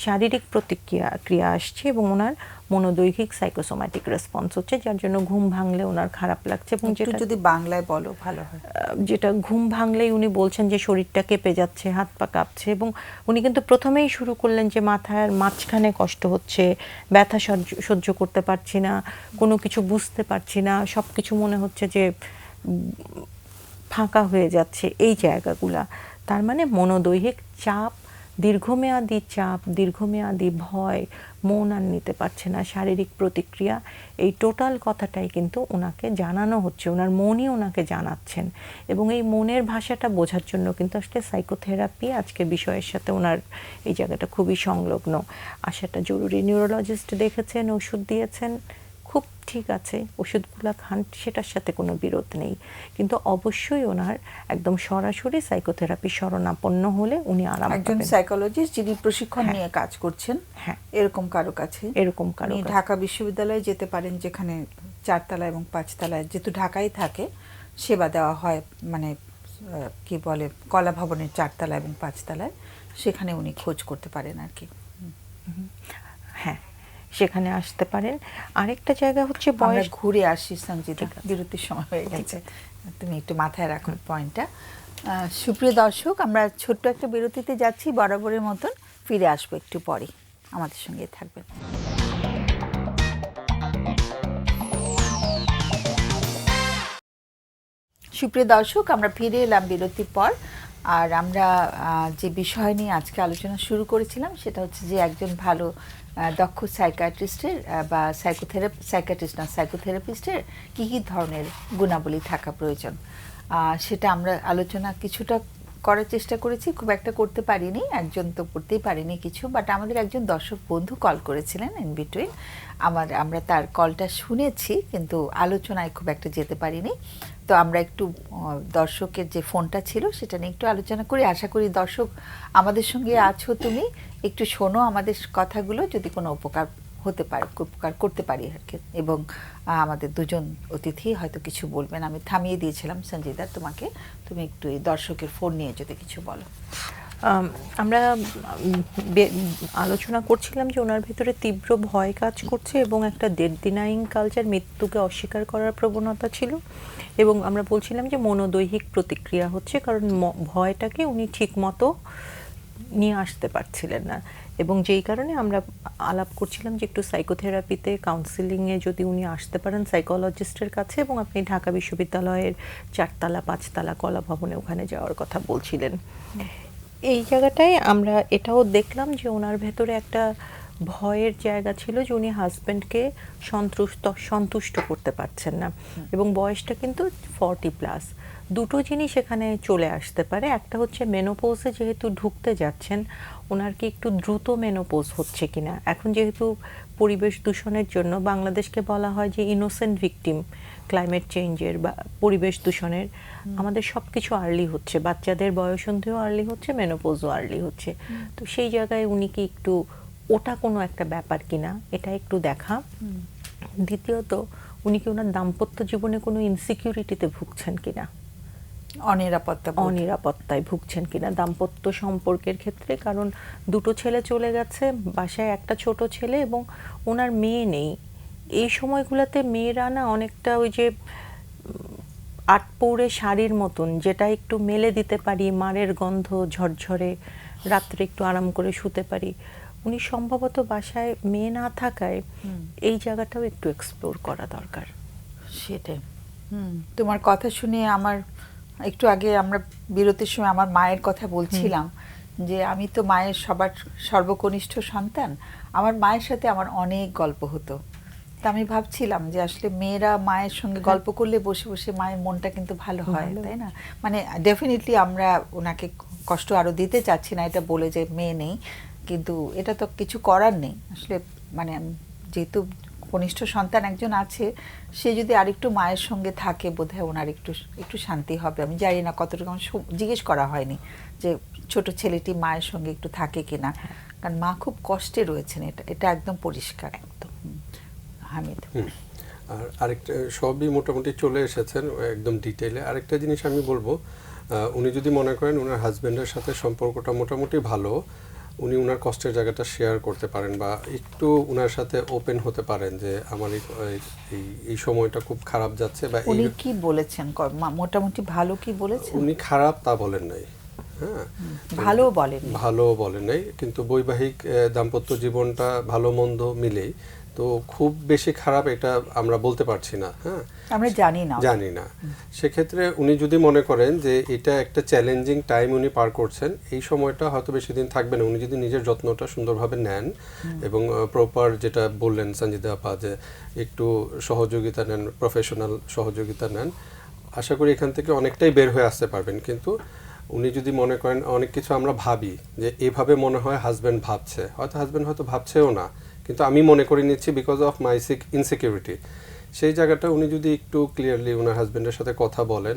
শারীরিক ক্রিয়া আসছে, এবং ওনার মনোদৈহিক সাইকোসোম্যাটিক রেসপন্স হচ্ছে, যার জন্য ঘুম ভাঙলে ওনার খারাপ লাগছে। এবং একটু যদি বাংলায় বলো ভালো হয়। যেটা ঘুম ভাঙলেই উনি বলছেন যে শরীরটা কেঁপে যাচ্ছে, হাত পা কাঁপছে, এবং উনি কিন্তু প্রথমেই শুরু করলেন যে মাথার মাঝখানে কষ্ট হচ্ছে, ব্যথা সহ্য করতে পারছি না, কোনো কিছু বুঝতে পারছি না, সব কিছু মনে হচ্ছে যে ফাঁকা হয়ে যাচ্ছে, এই জায়গাগুলা। তার মানে মনোদৈহিক চাপ, দীর্ঘমেয়াদী ভয়, মন আর নিতে পারছে না, শারীরিক প্রতিক্রিয়া, এই টোটাল কথাটাই কিন্তু ওনাকে জানানো হচ্ছে, ওনার মনই ওনাকে জানাচ্ছেন। এবং এই মনের ভাষাটা বোঝার জন্য কিন্তু আসলে সাইকোথেরাপি আজকে বিষয়ের সাথে ওনার এই জায়গাটা খুবই সংলগ্ন, আসাটা জরুরি। নিউরোলজিস্ট দেখেছেন, ওষুধ দিয়েছেন, খুব ঠিক আছে, ওষুধগুলো খান, সেটার সাথে কোনো বিরোধ নেই, কিন্তু অবশ্যই ওনার একদম সরাসরি সাইকোথেরাপি শরণাপন্ন হলে উনি আরাম পাবেন। একজন সাইকোলজিস্ট যিনি প্রশিক্ষণ নিয়ে কাজ করছেন, হ্যাঁ, এরকম কারো কাছে উনি কাছে। ঢাকা বিশ্ববিদ্যালয়ে যেতে পারেন, যেখানে 4 তলা এবং 5 তলায়, যেহেতু ঢাকায় থাকে, সেবা দেওয়া হয়, মানে কি বলে, কলা ভবনের 4 তলা এবং 5 তলায়, সেখানে উনি খোঁজ করতে পারেন আর কি। হ্যাঁ, সেখানে আসতে পারেন। আরেকটা জায়গা হচ্ছে আমরা বয়স। ঘুরে আসি সঞ্জিতা, বিরতির সময় হয়ে গেছে, তুমি একটু মাথায় রাখো পয়েন্টটা। সুপ্রিয় দর্শক, আমরা ছোট্ট একটা বিরতিতে যাচ্ছি, বরাবরের মতন ফিরে আসবো একটু পরে, আমাদের সঙ্গে থাকবেন। সুপ্রিয় দর্শক, আমরা ফিরে এলাম বিরতির পর। আর আমরা যে বিষয় নিয়ে আজকে আলোচনা শুরু করেছিলাম সেটা হচ্ছে যে একজন ভালো দক্ষ সাইকিয়াট্রিস্টের বা সাইকোথেরাপিস্টের কী কী ধরনের গুণাবলী থাকা প্রয়োজন, সেটা আমরা আলোচনা কিছুটা করার চেষ্টা করেছি, খুব একটা করতে পারিনি, একজন তো করতেই পারিনি কিছু, বাট আমাদের একজন দর্শক বন্ধু কল করেছিলেন ইন বিটুইন, আমরা তার কলটা শুনেছি কিন্তু আলোচনায় খুব একটা যেতে পারিনি। তো আমরা একটু দর্শকের যে ফোনটা ছিল সেটা নিয়ে একটু আলোচনা করি। আশা করি দর্শক আমাদের সঙ্গে আছো, তুমি একটু শোনো আমাদের কথাগুলো, যদি কোনো উপকার হতে পারে, উপকার করতে পারি আর কি। এবং আমাদের দুজন অতিথি হয়তো কিছু বলবেন। আমি থামিয়ে দিয়েছিলাম সঞ্জিদা তোমাকে, তুমি একটু এই দর্শকের ফোন নিয়ে যদি কিছু বলো। আমরা আলোচনা করছিলাম যে ওনার ভিতরে তীব্র ভয় কাজ করছে এবং একটা ডেথ ডিনাইং কালচার, মৃত্যুকে অস্বীকার করার প্রবণতা ছিল, এবং আমরা বলছিলাম যে মনোদৈহিক প্রতিক্রিয়া হচ্ছে, কারণ ভয়টাকে উনি ঠিক মতো নিয়ে আসতে পারছিলেন না, এবং যেই কারণে আমরা আলাপ করছিলাম যে একটু সাইকোথেরাপিতে, কাউন্সিলিংয়ে যদি উনি আসতে পারেন সাইকোলজিস্টের কাছে, এবং আপনি ঢাকা বিশ্ববিদ্যালয়ের 4তলা 5তলা কলা ভবনে ওখানে যাওয়ার কথা বলছিলেন। এই জায়গাটায় আমরা এটাও দেখলাম যে ওনার ভেতরে একটা ভয়ের জায়গা ছিল যে উনি হাজব্যান্ডকে সন্তুষ্ট করতে পারছেন না, এবং বয়সটা কিন্তু 40+। দুটো জিনিস এখানে চলে আসতে পারে। একটা হচ্ছে মেনোপোজে যেহেতু ঢুকতে যাচ্ছেন, ওনার কি একটু দ্রুত মেনোপোজ হচ্ছে কিনা। এখন যেহেতু পরিবেশ দূষণের জন্য বাংলাদেশকে বলা হয় যে ইনোসেন্ট ভিকটিম ক্লাইমেট চেঞ্জের বা পরিবেশ দূষণের, আমাদের সব কিছু আর্লি হচ্ছে, বাচ্চাদের বয়সন্ধিও আর্লি হচ্ছে, মেনোপোজও আর্লি হচ্ছে। তো সেই জায়গায় উনি কি একটু ওটা কোনো একটা ব্যাপার কিনা এটা একটু দেখা। দ্বিতীয়ত, উনি কি ওনার দাম্পত্য জীবনে কোনো ইনসিকিউরিটিতে ভুগছেন কিনা, অনিরাপত্তায় ভুগছেন কিনা দাম্পত্য সম্পর্কের ক্ষেত্রে। কারণ দুটো ছেলে চলে গেছে, বাসায় একটা ছোট ছেলে, এবং ওনার মেয়ে নেই। এই সময়গুলোতে মেয়েরা না অনেকটা ওই যে আটপৌরে শাড়ির মতন, যেটা একটু মেলে দিতে পারি, মারের গন্ধ ঝরঝরে, রাত্রে একটু আরাম করে শুতে পারি। উনি সম্ভবত বাসায় মেয়ে না থাকায় এই জায়গাটাও একটু এক্সপ্লোর করা দরকার। সেটাই। তোমার কথা শুনে আমার একটু আগে আমরা বিরতির সময় আমার মায়ের কথা বলছিলাম যে আমি তো মায়ের সবার সর্বকনিষ্ঠ সন্তান, আমার মায়ের সাথে আমার অনেক গল্প হতো। তা আমি ভাবছিলাম যে আসলে মেয়েরা মায়ের সঙ্গে গল্প করলে বসে বসে মায়ের মনটা কিন্তু ভালো হয়, তাই না? মানে ডেফিনেটলি আমরা ওনাকে কষ্ট আরো দিতে চাচ্ছি না এটা বলে যে মেয়ে নেই, কিন্তু এটা তো কিছু করার নেই আসলে। মানে যেহেতু কনিষ্ঠ সন্তান একজন আছে, সে যদি আরেকটু মায়ের সঙ্গে থাকে বোধহয় ওনার একটু শান্তি হবে। আমি জানি না কতটুকু, আমার জিজ্ঞেস করা হয়নি যে ছোট ছেলেটি মায়ের সঙ্গে একটু থাকে কিনা, কারণ মা খুব কষ্টে রয়েছেন, এটা একদম পরিষ্কার। একদম। হামিদ। আর আরেকটা, সবই মোটামুটি চলে এসেছেন একদম ডিটেইলে। আরেকটা জিনিস আমি বলবো, উনি যদি মনে করেন ওনার হাজব্যান্ডের সাথে সম্পর্কটা মোটামুটি ভালো, উনি ওনার কষ্টের জায়গাটা শেয়ার করতে পারেন বা একটু ওনার সাথে ওপেন হতে পারেন যে আমার এই সময়টা খুব খারাপ যাচ্ছে। বা উনি কি বলেছেন মোটামুটি ভালো, কি বলেছেন? উনি খারাপ তা বলেন নাই, হ্যাঁ, ভালো বলেন নাই, কিন্তু বৈবাহিক দাম্পত্য জীবনটা ভালো মন্দ মিলেই, তো খুব বেশি খারাপ এটা আমরা বলতে পারছি না। হ্যাঁ, আমরা জানি না। সেক্ষেত্রে উনি যদি মনে করেন যে এটা একটা চ্যালেঞ্জিং টাইম উনি পার করছেন, এই সময়টা হয়তো বেশি দিন থাকবে না, উনি যদি নিজের যত্নটা সুন্দরভাবে নেন এবং প্রপার, যেটা বললেন সঞ্জিদা আপা, যে একটু সহযোগিতা নেন, প্রফেশনাল সহযোগিতা নেন, আশা করি এখান থেকে অনেকটাই বের হয়ে আসতে পারবেন। কিন্তু উনি যদি মনে করেন, অনেক কিছু আমরা ভাবি যে এভাবে মনে হয় হাজব্যান্ড ভাবছে, হাজব্যান্ড হয়তো ভাবছেও না, কিন্তু আমি মনে করে নিচ্ছি বিকজ অফ মাই ইনসিকিউরিটি, সেই জায়গাটা উনি যদি একটু ক্লিয়ারলি ওনার হাজব্যান্ডের সাথে কথা বলেন,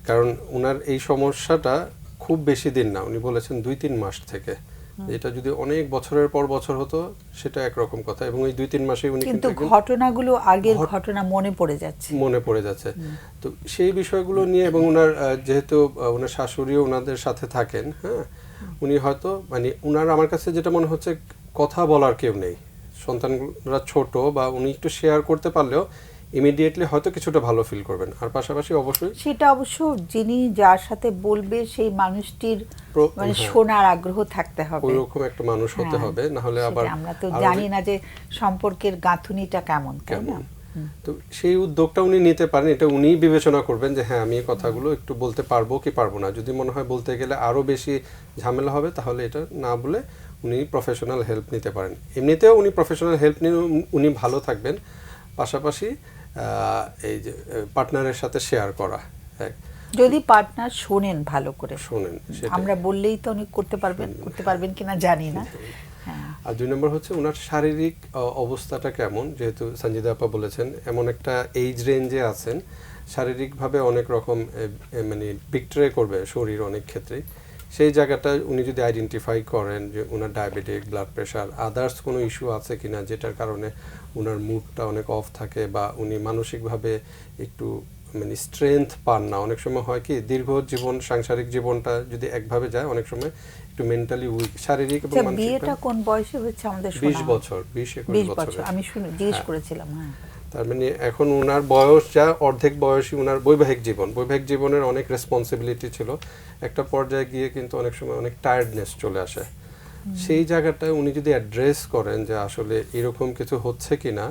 কারণ ওনার এই সমস্যাটা খুব বেশি দিন না, উনি বলেছেন 2-3 মাস থেকে। এটা যদি অনেক বছরের পর বছর হতো সেটা একরকম কথা, এবং এই 2-3 মাসেই উনি কিন্তু ঘটনাগুলো আগের ঘটনা মনে পড়ে যাচ্ছে। তো সেই বিষয়গুলো নিয়ে, এবং ওনার যেহেতু ওনার শাশুড়িও ওনাদের সাথে থাকেন, হ্যাঁ, উনি হয়তো মানে ওনার, আমার কাছে যেটা মনে হচ্ছে, কথা বলার কেউ নেই, সন্তানরা ছোট, বা উনি একটু শেয়ার করতে পারলেও ইমিডিয়েটলি হয়তো কিছুটা ভালো ফিল করবেন। আর পাশাপাশি অবশ্যই সেটা অবশ্য যিনি যার সাথে বলবে সেই মানুষটির মানে শোনার আগ্রহ থাকতে হবে, ওইরকম একটা মানুষ হতে হবে, না হলে আবার আমরা তো জানি না যে সম্পর্কের গাঁথুনিটা কেমন, তাই না? তো সেই উদ্যোগটা উনি নিতে পারেন, এটা উনি বিবেচনা করবেন যে হ্যাঁ আমি এই কথাগুলো একটু বলতে পারবো কি পারবো না। যদি মনে হয় বলতে গেলে আরও বেশি ঝামেলা হবে, তাহলে এটা না বলে উনি প্রফেশনাল হেল্প নিতে পারেন। এমনিতেও উনি প্রফেশনাল হেল্প নিয়ে উনি ভালো থাকবেন। পাশাপাশি এই যে পার্টনারের সাথে শেয়ার করা, হ্যাঁ, যদি পার্টনার শোনেন ভালো করে, শোনেন, সেটাই। আমরা বললেই তো উনি করতে পারবেন কিনা জানি না। আর 2 নম্বর হচ্ছে ওনার শারীরিক অবস্থাটা কেমন, যেহেতু সঞ্জিদা আপা বলেছেন এমন একটা এইজ রেঞ্জে আছেন, শারীরিকভাবে অনেক রকম মানে বিক্ট্রে করবে শরীর অনেক ক্ষেত্রেই। সেই জায়গাটা উনি যদি আইডেন্টিফাই করেন যে ওনার ডায়াবেটিক, ব্লাড প্রেশার, আদার্স কোনো ইস্যু আছে কিনা যেটার কারণে ওনার মুডটা অনেক অফ থাকে বা উনি মানসিকভাবে একটু মানে স্ট্রেংথ পান না। অনেক সময় হয় কি দীর্ঘ জীবন, সাংসারিক জীবনটা যদি একভাবে যায় অনেক সময় একটু মেন্টালি উইক, শারীরিক এবং মানসিক। বিয়েটা কোন বয়সে হচ্ছে আমাদের? 20 বছর, 20-21 বছর। আমি জিজ্ঞেস করেছিলাম। হ্যাঁ, তার মানে এখন ওনার বয়স যা অর্ধেক বয়সী, ওনার বৈবাহিক জীবনের অনেক রেসপন্সিবিলিটি ছিল। একটা পর্যায়ে গিয়ে কিন্তু অনেক সময় অনেক টায়ার্ডনেস চলে আসে। সেই জায়গাটায় উনি যদি অ্যাড্রেস করেন যে আসলে এরকম কিছু হচ্ছে কিনা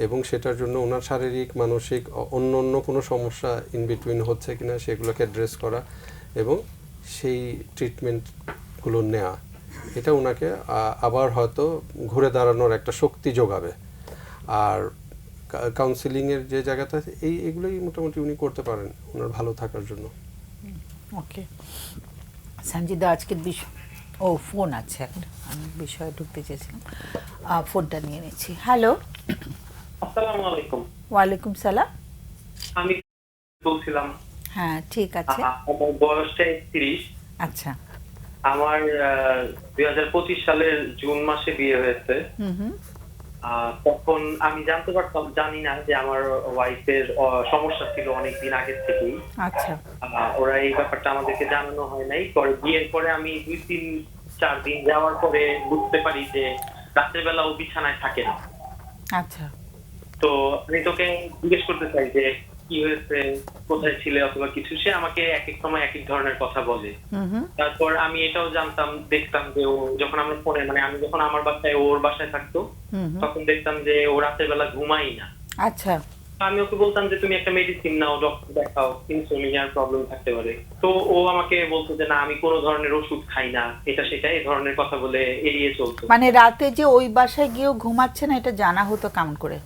এবং সেটার জন্য ওনার শারীরিক, মানসিক অন্য কোনো সমস্যা ইন বিটুইন হচ্ছে কিনা সেগুলোকে অ্যাড্রেস করা এবং সেই ট্রিটমেন্টগুলো নেওয়া, এটা ওনাকে আবার হয়তো ঘুরে দাঁড়ানোর একটা শক্তি যোগাবে। আর কাউন্সিলিংয়ের যে জায়গাটা আছে এগুলোই মোটামুটি উনি করতে পারেন ওনার ভালো থাকার জন্য। ওকে সঞ্জিদা, আজকের বিষয় ফোন আছে একটা, আমি বিষয়ে ঢুকতে চেয়েছিলাম, ফোনটা নিয়ে নিচ্ছি। হ্যালো, আসসালামু আলাইকুম। ওয়ালাইকুম সালাম। আমি বলছিলাম, হ্যাঁ ঠিক আছে। আমার বয়সটা 31। আচ্ছা। আমার 2025 সালের জুন মাসে বিয়ে হয়েছে। তখন আমি জানি না যে আমার ওয়াইফের সমস্যা ছিল অনেকদিন আগে থেকেই। আচ্ছা। ওরা এই ব্যাপারটা আমাদেরকে জানানো হয় নাই। পরে বিয়ের পরে আমি 2-3-4 দিন যাওয়ার পরে বুঝতে পারি যে রাতের বেলা ও বিছানায় থাকে না। আচ্ছা। তো আমি তোকে জিজ্ঞেস করতে চাই যে কি হয়েছে, কোথায় ছিলে অথবা কিছু। সে আমাকে এক এক সময় এক এক ধরনের কথা বলে। তারপর আমি এটাও দেখতাম যে ও যখন আমরা ফোনে, মানে আমি যখন আমার বাসায় ওর বাসায় থাকতো, তখন দেখতাম যে ও রাতের বেলা ঘুমাই না। আচ্ছা। আমি ওকে বলতাম যে তুমি একটা মেডিসিন নাও, ডক্টর দেখাও, ইনসোমনিয়ার প্রবলেম থাকতে পারে। তো ও আমাকে বলতো যে না আমি কোনো ধরনের ওষুধ খাই না, এটা সেটা এই ধরনের কথা বলে এড়িয়ে চলতো। মানে রাতে যে ওই বাসায় গিয়েও ঘুমাচ্ছে না, এটা জানা হতো কেমন করে?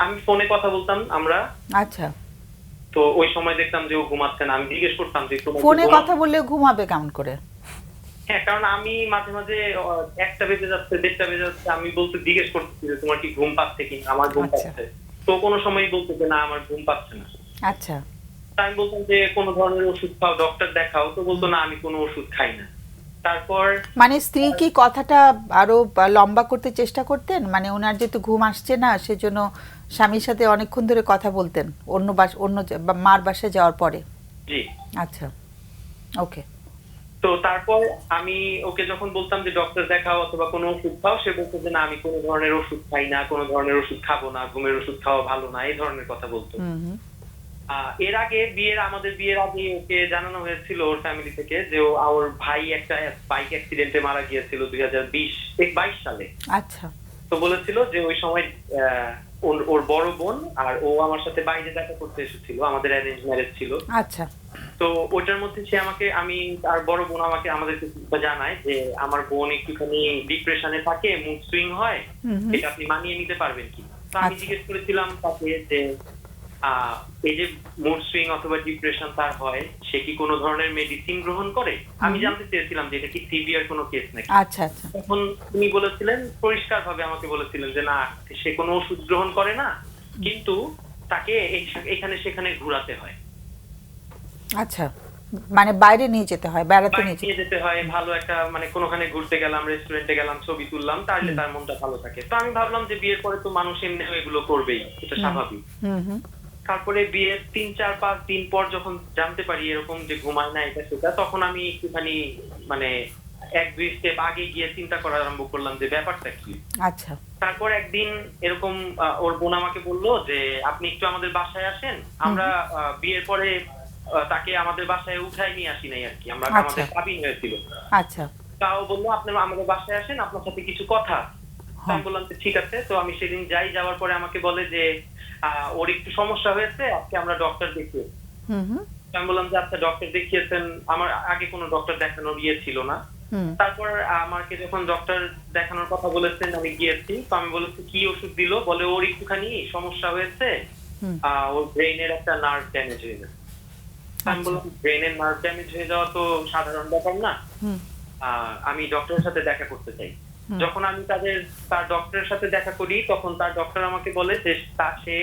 আমি ফোনে কথা বলতাম আমরা। আচ্ছা। তো ওই সময় দেখতাম যে ও ঘুমাচ্ছে না, আমি জিজ্ঞেস করতাম যে ফোনে কথা বললে ঘুমাবে কেমন করে? হ্যাঁ, কারণ আমি মাঝে মাঝে 1টা বেজে যাচ্ছে, 1:30টা বেজে যাচ্ছে, আমি জিজ্ঞেস করতেছি যে তোমার কি ঘুম পাচ্ছে কিনা। আমার ঘুম পাচ্ছে। তো কোনো সময় বলতো যে না আমার ঘুম পাচ্ছে না। আচ্ছা। আমি বলতাম যে কোনো ধরনের ওষুধ খাও, ডক্টর দেখাও। তো বলতো না আমি কোনো ওষুধ খাই না। তারপর মানে স্ত্রী কি কথাটা আরো লম্বা করতে চেষ্টা করতেন? মানে ওনার যেহেতু ঘুম আসছে না, সেজন্য স্বামীর সাথে অনেকক্ষণ ধরে কথা বলতেন অন্য মার বাসায় যাওয়ার পরে? জি। আচ্ছা, ওকে। তো তারপর আমি ওকে যখন বলতাম যে ডক্টর দেখাও অথবা কোনো ওষুধ খাও, সে বলতো যে না আমি কোনো ধরনের ওষুধ খাই না, কোনো ধরনের ওষুধ খাবো না, ঘুমের ওষুধ খাওয়া ভালো না, এই ধরনের কথা বলতো। এর আগে আমাদের বিয়ের আগে ওকে জানানো হয়েছিল ওর ফ্যামিলি থেকে যে ওর ভাই একটা বাইক অ্যাক্সিডেন্টে মারা গিয়েছিল 2022 সালে। আচ্ছা। তো বলেছিল যে ওই সময় ওর বড় বোন আর ও আমার সাথে বাইরে দেখা করতে এসেছিল, আমাদের অ্যারেঞ্জ ম্যারেজ ছিল। আচ্ছা। তো ওটার মধ্যে সে আমি আর বড় বোন আমাদেরকে জানায় যে আমার বোন একটুখানি ডিপ্রেশনে থাকে, মুড সুইং হয়, এটা আপনি মানিয়ে নিতে পারবেন কি? তো আমি জিজ্ঞেস করেছিলাম তাকে যে এই যে মুড সুইং অথবা ডিপ্রেশন তার হয়, সে কি কোনো ধরনের মেডিসিন গ্রহণ করে? আমি জানতে চেয়েছিলাম যে এটা কি সিভিয়ার কোনো কেস নাকি। আচ্ছা আচ্ছা। তখন তিনি বলেছিলেন, পরিষ্কারভাবে আমাকে বলেছিলেন যে না সে কোনো ওষুধ গ্রহণ করে না, কিন্তু তাকে এখানে সেখানে ঘোরাতে হয়। আচ্ছা, মানে বাইরে নিয়ে যেতে হয়, বেড়াতে নিয়ে যেতে হয়, ভালো একটা মানে কোনোখানে ঘুরতে গেলাম, রেস্টুরেন্টে গেলাম, ছবি তুললাম, তাহলে তার মনটা ভালো থাকে। তো আমি ভাবলাম যে বিয়ের পরে তো মানুষ এমনি এগুলো করবেই, এটা স্বাভাবিক। তারপরে বিয়ের 3-4-5 দিন পর যখন জানতে পারি এরকম যে ঘুমায় না এটা সেটা, তখন আমি একটুখানি মানে 1-2 স্টেপ আগে গিয়ে চিন্তা করা আরম্ভ করলাম যে ব্যাপারটা কি। আচ্ছা। তারপর একদিন এরকম ওর বোন আমাকে বললো যে আপনি একটু আমাদের বাসায় আসেন, আমরা বিয়ের পরে তাকে আমাদের বাসায় উঠায় নিয়ে আসি নাই আর কি, আমরা আমাদের কাবিন হয়েছিল। আচ্ছা। তাও বললো আপনি আমাদের বাসায় আসেন, আপনার সাথে কিছু কথা। তো আমি বললাম যে ঠিক আছে। তো আমি সেদিন যাওয়ার পরে আমাকে বলে যে ওর একটু সমস্যা হয়েছে, আজকে আমরা ডক্টর দেখিয়ে। আমি বললাম যে আচ্ছা, ডক্টর দেখিয়েছেন? আমার আগে কোনো ডক্টর দেখানোর ছিল না। তারপর আমাকে যখন ডক্টর দেখানোর কথা বলেছেন, আমি গিয়েছি। তো আমি বলেছি কি ওষুধ দিল? বলে ওর একটুখানি সমস্যা হয়েছে, ওর ব্রেইনের একটা নার্ভ ড্যামেজ হয়ে গেছে। আমি বললাম ব্রেইনের নার্ভ ড্যামেজ হয়ে যাওয়া তো সাধারণ ব্যাপার না, আমি ডক্টরের সাথে দেখা করতে চাই। যখন আমি তার ডক্টরের সাথে দেখা করি, তখন তার ডক্টর আমাকে বলে যে সে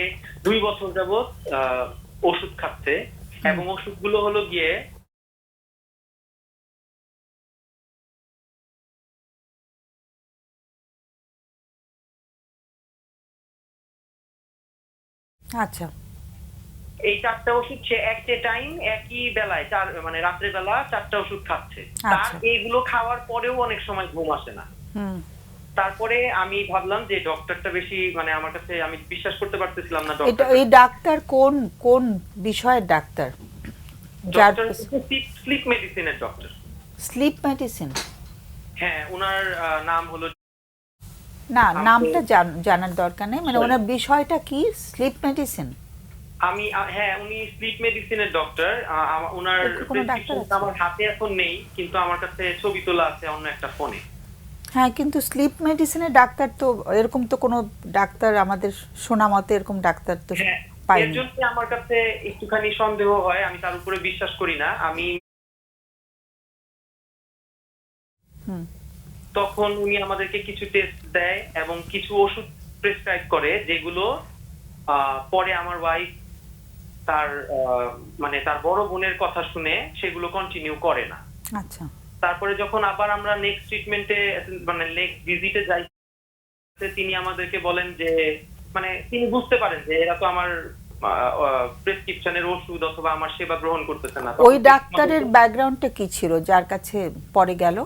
2 বছর যাবত ওষুধ খাচ্ছে, এবং ওষুধগুলো হলো গিয়ে আচ্ছা এই 4টা ওষুধ সে একটা টাইম একই বেলায় মানে রাত্রে বেলা 4টা ওষুধ খাচ্ছে। তার এইগুলো খাওয়ার পরেও অনেক সময় ঘুম আসে না। তারপরে আমি ভাবলাম যে ডক্টরটা বেশি, মানে আমার কাছে আমি বিশ্বাস করতে পারতেছিলাম না। এই ডাক্তার কোন বিষয়ের ডাক্তার? ডক্টর স্লিপ মেডিসিনের ডক্টর। Sleep medicine? হ্যাঁ, ওনার নাম হলো, না নামটা জানার দরকার নেই, মানে ওনার বিষয়টা কি? Sleep medicine? হ্যাঁ, উনি স্লিপ মেডিসিনের ডক্টর। ওনার প্রেসক্রিপশনটা আমার হাতে এখন নেই, কিন্তু আমার কাছে ছবি তোলা আছে অন্য একটা ফোনে। হ্যাঁ, কিন্তু স্লিপ মেডিসিনের ডাক্তার তো এরকম তো কোনো ডাক্তার আমাদের শোনা মতে এরকম ডাক্তার তো পাইনি। এর জন্য আমার কাছে একটুখানি সন্দেহ হয়, আমি তার উপরে বিশ্বাস করি না। আমি তখন উনি আমাদেরকে কিছু টেস্ট দেয় এবং কিছু ওষুধ প্রেসক্রাইব করে, যেগুলো পরে আমার ওয়াইফ তার বড় বোনের কথা শুনে সেগুলো কন্টিনিউ করে না। আচ্ছা। তারপরে যখন আবার আমরা নেক্সট ট্রিটমেন্টে, মানে নেক্সট ভিজিটে যাই, তিনি আমাদেরকে বলেন যে, মানে তিনি বুঝতে পারেন যে এরা তো আমার প্রেসক্রিপশনের ওষুধ অথবা আমার সেবা গ্রহণ করতেছে না। ওই ডাক্তারের ব্যাকগ্রাউন্ডটা কি ছিল যার কাছে পরে গেল?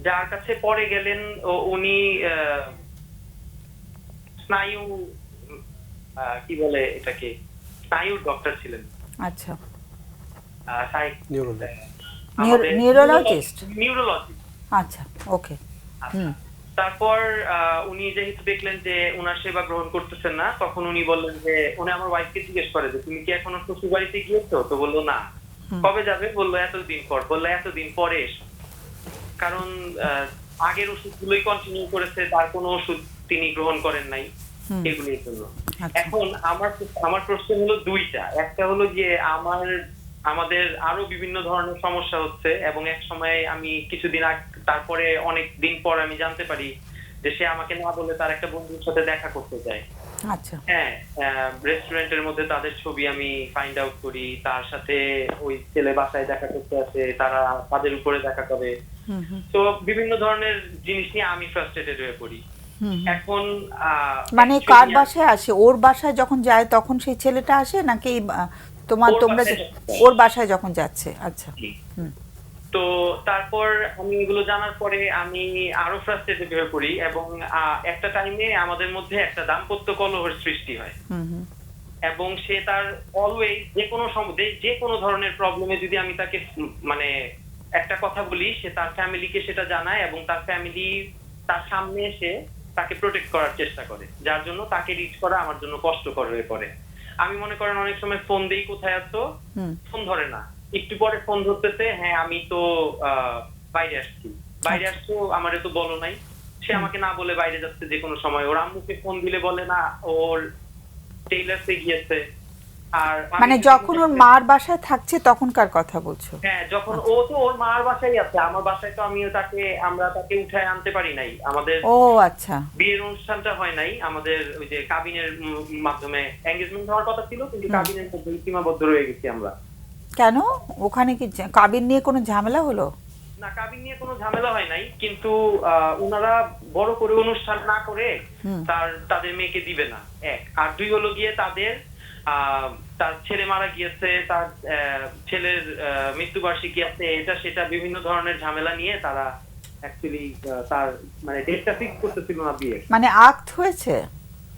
যার কাছে পরে গেলেন উনি স্নায়ু, কি বলে এটাকে, স্নায়ুর ডক্টর ছিলেন। আচ্ছা। নিউরোলজিস্ট। আচ্ছা, ওকে। তারপর উনি যেহেতু দেখলেন যে ওনার সেবা গ্রহণ করতেছেন না, তখন উনি বললেন যে, উনি আমার ওয়াইফকে জিজ্ঞেস করে যে তুমি কি এখনো শ্বশুর বাড়িতে গিয়েছো? তো বললো না। কবে যাবে? বললো এতদিন পর। বললো এতদিন পরে এসো। কারণ আগের ওষুধগুলোই কন্টিনিউ করেছে, তার কোনো ওষুধ তিনি গ্রহণ করেন নাই এগুলির জন্য। এখন আমার প্রশ্ন হলো দুইটা। একটা হলো যে আমাদের আরো বিভিন্ন ধরনের সমস্যা হচ্ছে, এবং এক সময় আমি কিছুদিন তারপরে অনেক দিন পর আমি জানতে পারি যে সে আমাকে না বলে তার একটা বন্ধুর সাথে দেখা করতে যায়। আচ্ছা। হ্যাঁ, রেস্টুরেন্টের মধ্যে তাদের ছবি আমি ফাইন্ড আউট করি, তার সাথে ওই ছেলে বাসায় দেখা করতে আসে, তারা তাদের উপরে দেখা করে। তো বিভিন্ন ধরনের জিনিস নিয়ে আমি ফ্রাস্ট্রেটেড হয়ে পড়ি। এখন মানে কার বাসায় আসে? ওর বাসায় যখন যায় তখন সেই ছেলেটা আসে, নাকি তোমরা ওর বাসায় যখন যাচ্ছে? আচ্ছা। তো তারপর আমি এগুলো জানার পরে আমি আরো ফ্রাস্ট্রেটেড হয়ে পড়ি, এবং একটা টাইমে আমাদের মধ্যে একটা দাম্পত্য কলহের সৃষ্টি হয়। এবং সে তার অলওয়েজ যে কোনো ধরনের প্রবলেমে যদি আমি তাকে মানে একটা কথা বলি, সে তার ফ্যামিলিকে সেটা জানায়, এবং তার ফ্যামিলি তার সামনে এসে তাকে প্রোটেক্ট করার চেষ্টা করে, যার জন্য তাকে রিচ করা আমার জন্য কষ্টকর হয়ে পড়ে। আমি মনে করেন অনেক সময় ফোন দেই, কোথায় আছো? ফোন ধরে না। একটু পরে ফোন ধরতেছে, হ্যাঁ আমি তো বাইরে আসছো, আমারে তো বলো নাই। সে আমাকে না বলে বাইরে যাচ্ছে যে কোনো সময়। ওর আম্মুকে ফোন দিলে বলে না ওর টেইলার্সে গিয়েছে। আর মানে যখন ওর মার বাসায় থাকছে তখনকার কথা বলছো? হ্যাঁ, যখন ও তো ওর মার বাসায় আছে, আমার বাসায় তো আমরা তাকে উঠায় আনতে পারি নাই। আমাদের আচ্ছা, বিয়ের অনুষ্ঠানটা হয় নাই, আমাদের ওই যে কাবিনের মাধ্যমে এনগেজমেন্ট হওয়ার কথা ছিল, কিন্তু কাবিনের মধ্যে সীমাবদ্ধ রয়ে গেছি আমরা। কেন? ওখানে কি কাবিন নিয়ে কোনো ঝামেলা হলো? না, কাবিন নিয়ে কোনো ঝামেলা হয় নাই, কিন্তু ওনারা বড় করে অনুষ্ঠান না করে তাদের মেয়েকে দিবে না, এক। আর দুই হলো গিয়ে তার ছেলে মারা গিয়েছে, তার ছেলের মৃত্যুবার্ষিকী আছে, এটা সেটা বিভিন্ন ধরনের ঝামেলা নিয়ে তারা অ্যাকচুয়ালি তার মানে ডেটটা ফিক্স করতেছিল না বিয়ে। মানে আক্ট হয়েছে?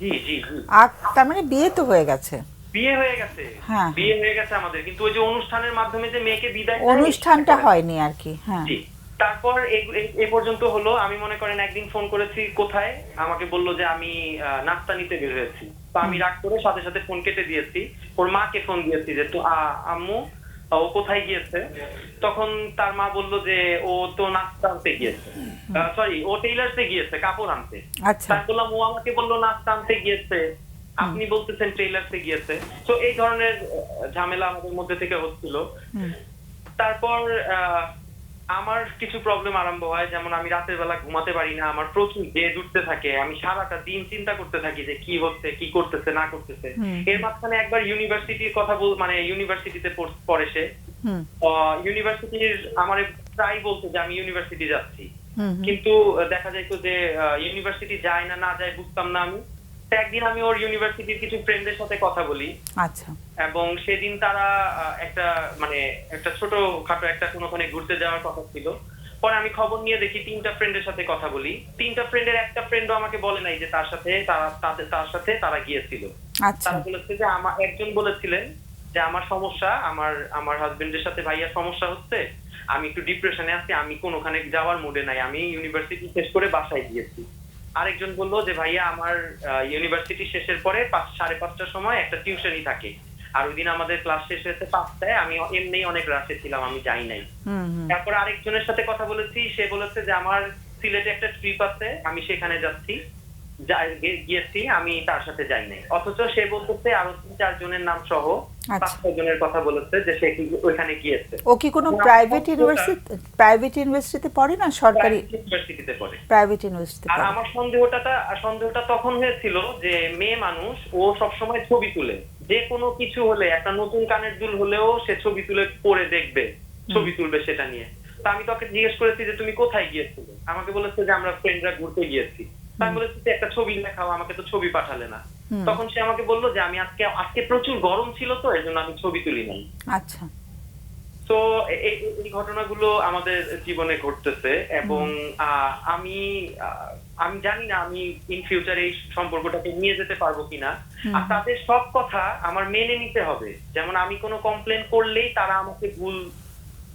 জি জি। আক্ট তার মানে বিয়ে তো হয়ে গেছে? বিয়ে হয়ে গেছে। হ্যাঁ, বিয়ে হয়ে গেছে আমাদের, কিন্তু ওই যে অনুষ্ঠানের মাধ্যমে যে মেয়েকে বিদায়, অনুষ্ঠানটা হয়নি আর কি। হ্যাঁ, জি। তারপর এই পর্যন্ত হলো। আমি মনে করেন একদিন ফোন করেছি, কোথায়, আমাকে বললো যে আমি নাস্তা নিতে বের হয়েছি। তো আমি রাগ করে সাথে সাথে ফোন কেটে দিয়েছি। ওর মাকে ফোন দিয়েছি যে তো আম্মু ও কোথায় গিয়েছে। তখন তার মা বললো যে ও তো নাস্তা আনতে গিয়েছে, সরি ও টেইলার্সে গিয়েছে কাপড় আনতে। আচ্ছা। তাই বললাম ও আমাকে বললো নাস্তা আনতে গিয়েছে, আপনি বলতেছেন টেইলার্সে গিয়েছে। তো এই ধরনের ঝামেলা আমাদের মধ্যে থেকে হচ্ছিল। তারপর আমার কিছু প্রবলেম আরম্ভ হয়, যেমন আমি রাতের বেলা ঘুমাতে পারি না, আমার প্রচুর জেদ উঠতে থাকে, আমি সারাটা দিন চিন্তা করতে থাকি যে কি হচ্ছে, কি করতেছে না করতেছে। এর মাঝখানে একবার ইউনিভার্সিটির কথা মানে ইউনিভার্সিটিতে পড়ে সে, ইউনিভার্সিটির আমার প্রায় বলতো যে আমি ইউনিভার্সিটি যাচ্ছি, কিন্তু দেখা যাইতো যে ইউনিভার্সিটি যায় না যায় বুঝতাম না আমি। তো একদিন আমি ওর ইউনিভার্সিটির কিছু ফ্রেন্ডের সাথে কথা বলি, আচ্ছা। এবং সেদিন তারা একটা ছোটখাটো একটা কোনোখানে ঘুরতে যাওয়ার কথা ছিল। পরে আমি খবর নিয়ে দেখি 3টা ফ্রেন্ডের সাথে কথা বলি, 3টা ফ্রেন্ডের একটা ফ্রেন্ডও আমাকে বলে নাই যে তার সাথে তারা গিয়েছিল। আচ্ছা। তারা বলেছে যে একজন বলেছিলেন যে আমার সমস্যা, আমার হাজবেন্ডের সাথে ভাইয়ার সমস্যা হচ্ছে, আমি একটু ডিপ্রেশনে আছি, আমি কোনোখানে যাওয়ার মুডে নাই, আমি ইউনিভার্সিটি শেষ করে বাসায় গিয়েছি। আরেকজন বললো যে ভাইয়া আমার ইউনিভার্সিটি শেষের পরে 5:30টার সময় একটা টিউশনই থাকে, আর ওই দিন আমাদের ক্লাস শেষ হয়েছে 5টায়, আমি এমনি অনেক রাশে ছিলাম, আমি যাই নাই। তারপর আরেকজনের সাথে কথা বলেছি, সে বলেছে যে আমার সিলেটে একটা ট্রিপ আছে, আমি সেখানে যাচ্ছি, গিয়েছি, আমি তার সাথে যাই নাই। অথচ সে বলতেছে আরো 3-4 জনের নাম সহ 5-6 জনের কথা বলেছে যে সে ওইখানে গিয়েছে। ও কি কোনো প্রাইভেট ইউনিভার্সিটিতে পড়ে না সরকারি ইউনিভার্সিটিতে পড়ে? প্রাইভেট ইউনিভার্সিটিতে আর পড়ে। আমার সন্দেহটা তখন হয়েছিল যে মেয়ে মানুষ, ও সবসময় ছবি তুলে, যে কোনো কিছু হলে, একটা নতুন কানের দুল হলেও সে ছবি তুলে পরে দেখবে, ছবি তুলবে সেটা নিয়ে। তা আমি তোকে জিজ্ঞেস করেছি যে তুমি কোথায় গিয়েছিলে, আমাকে বলেছে যে আমরা ফ্রেন্ডরা ঘুরতে গিয়েছি। আমি বলেছি একটা ছবি দেখাও, আমাকে তো ছবি পাঠালে না। তখন সে আমাকে বললো যে আমি আজকে প্রচুর গরম ছিল তো এর জন্য আমি ছবি তুলি নাই। আচ্ছা। তো এই ঘটনাগুলো আমাদের জীবনে ঘটতেছে, এবং আমি জানি না আমি ইন ফিউচার এই সম্পর্কটাকে নিয়ে যেতে পারবো কিনা। আর তাদের সব কথা আমার মেনে নিতে হবে, যেমন আমি কোনো কমপ্লেন করলেই তারা আমাকে ভুল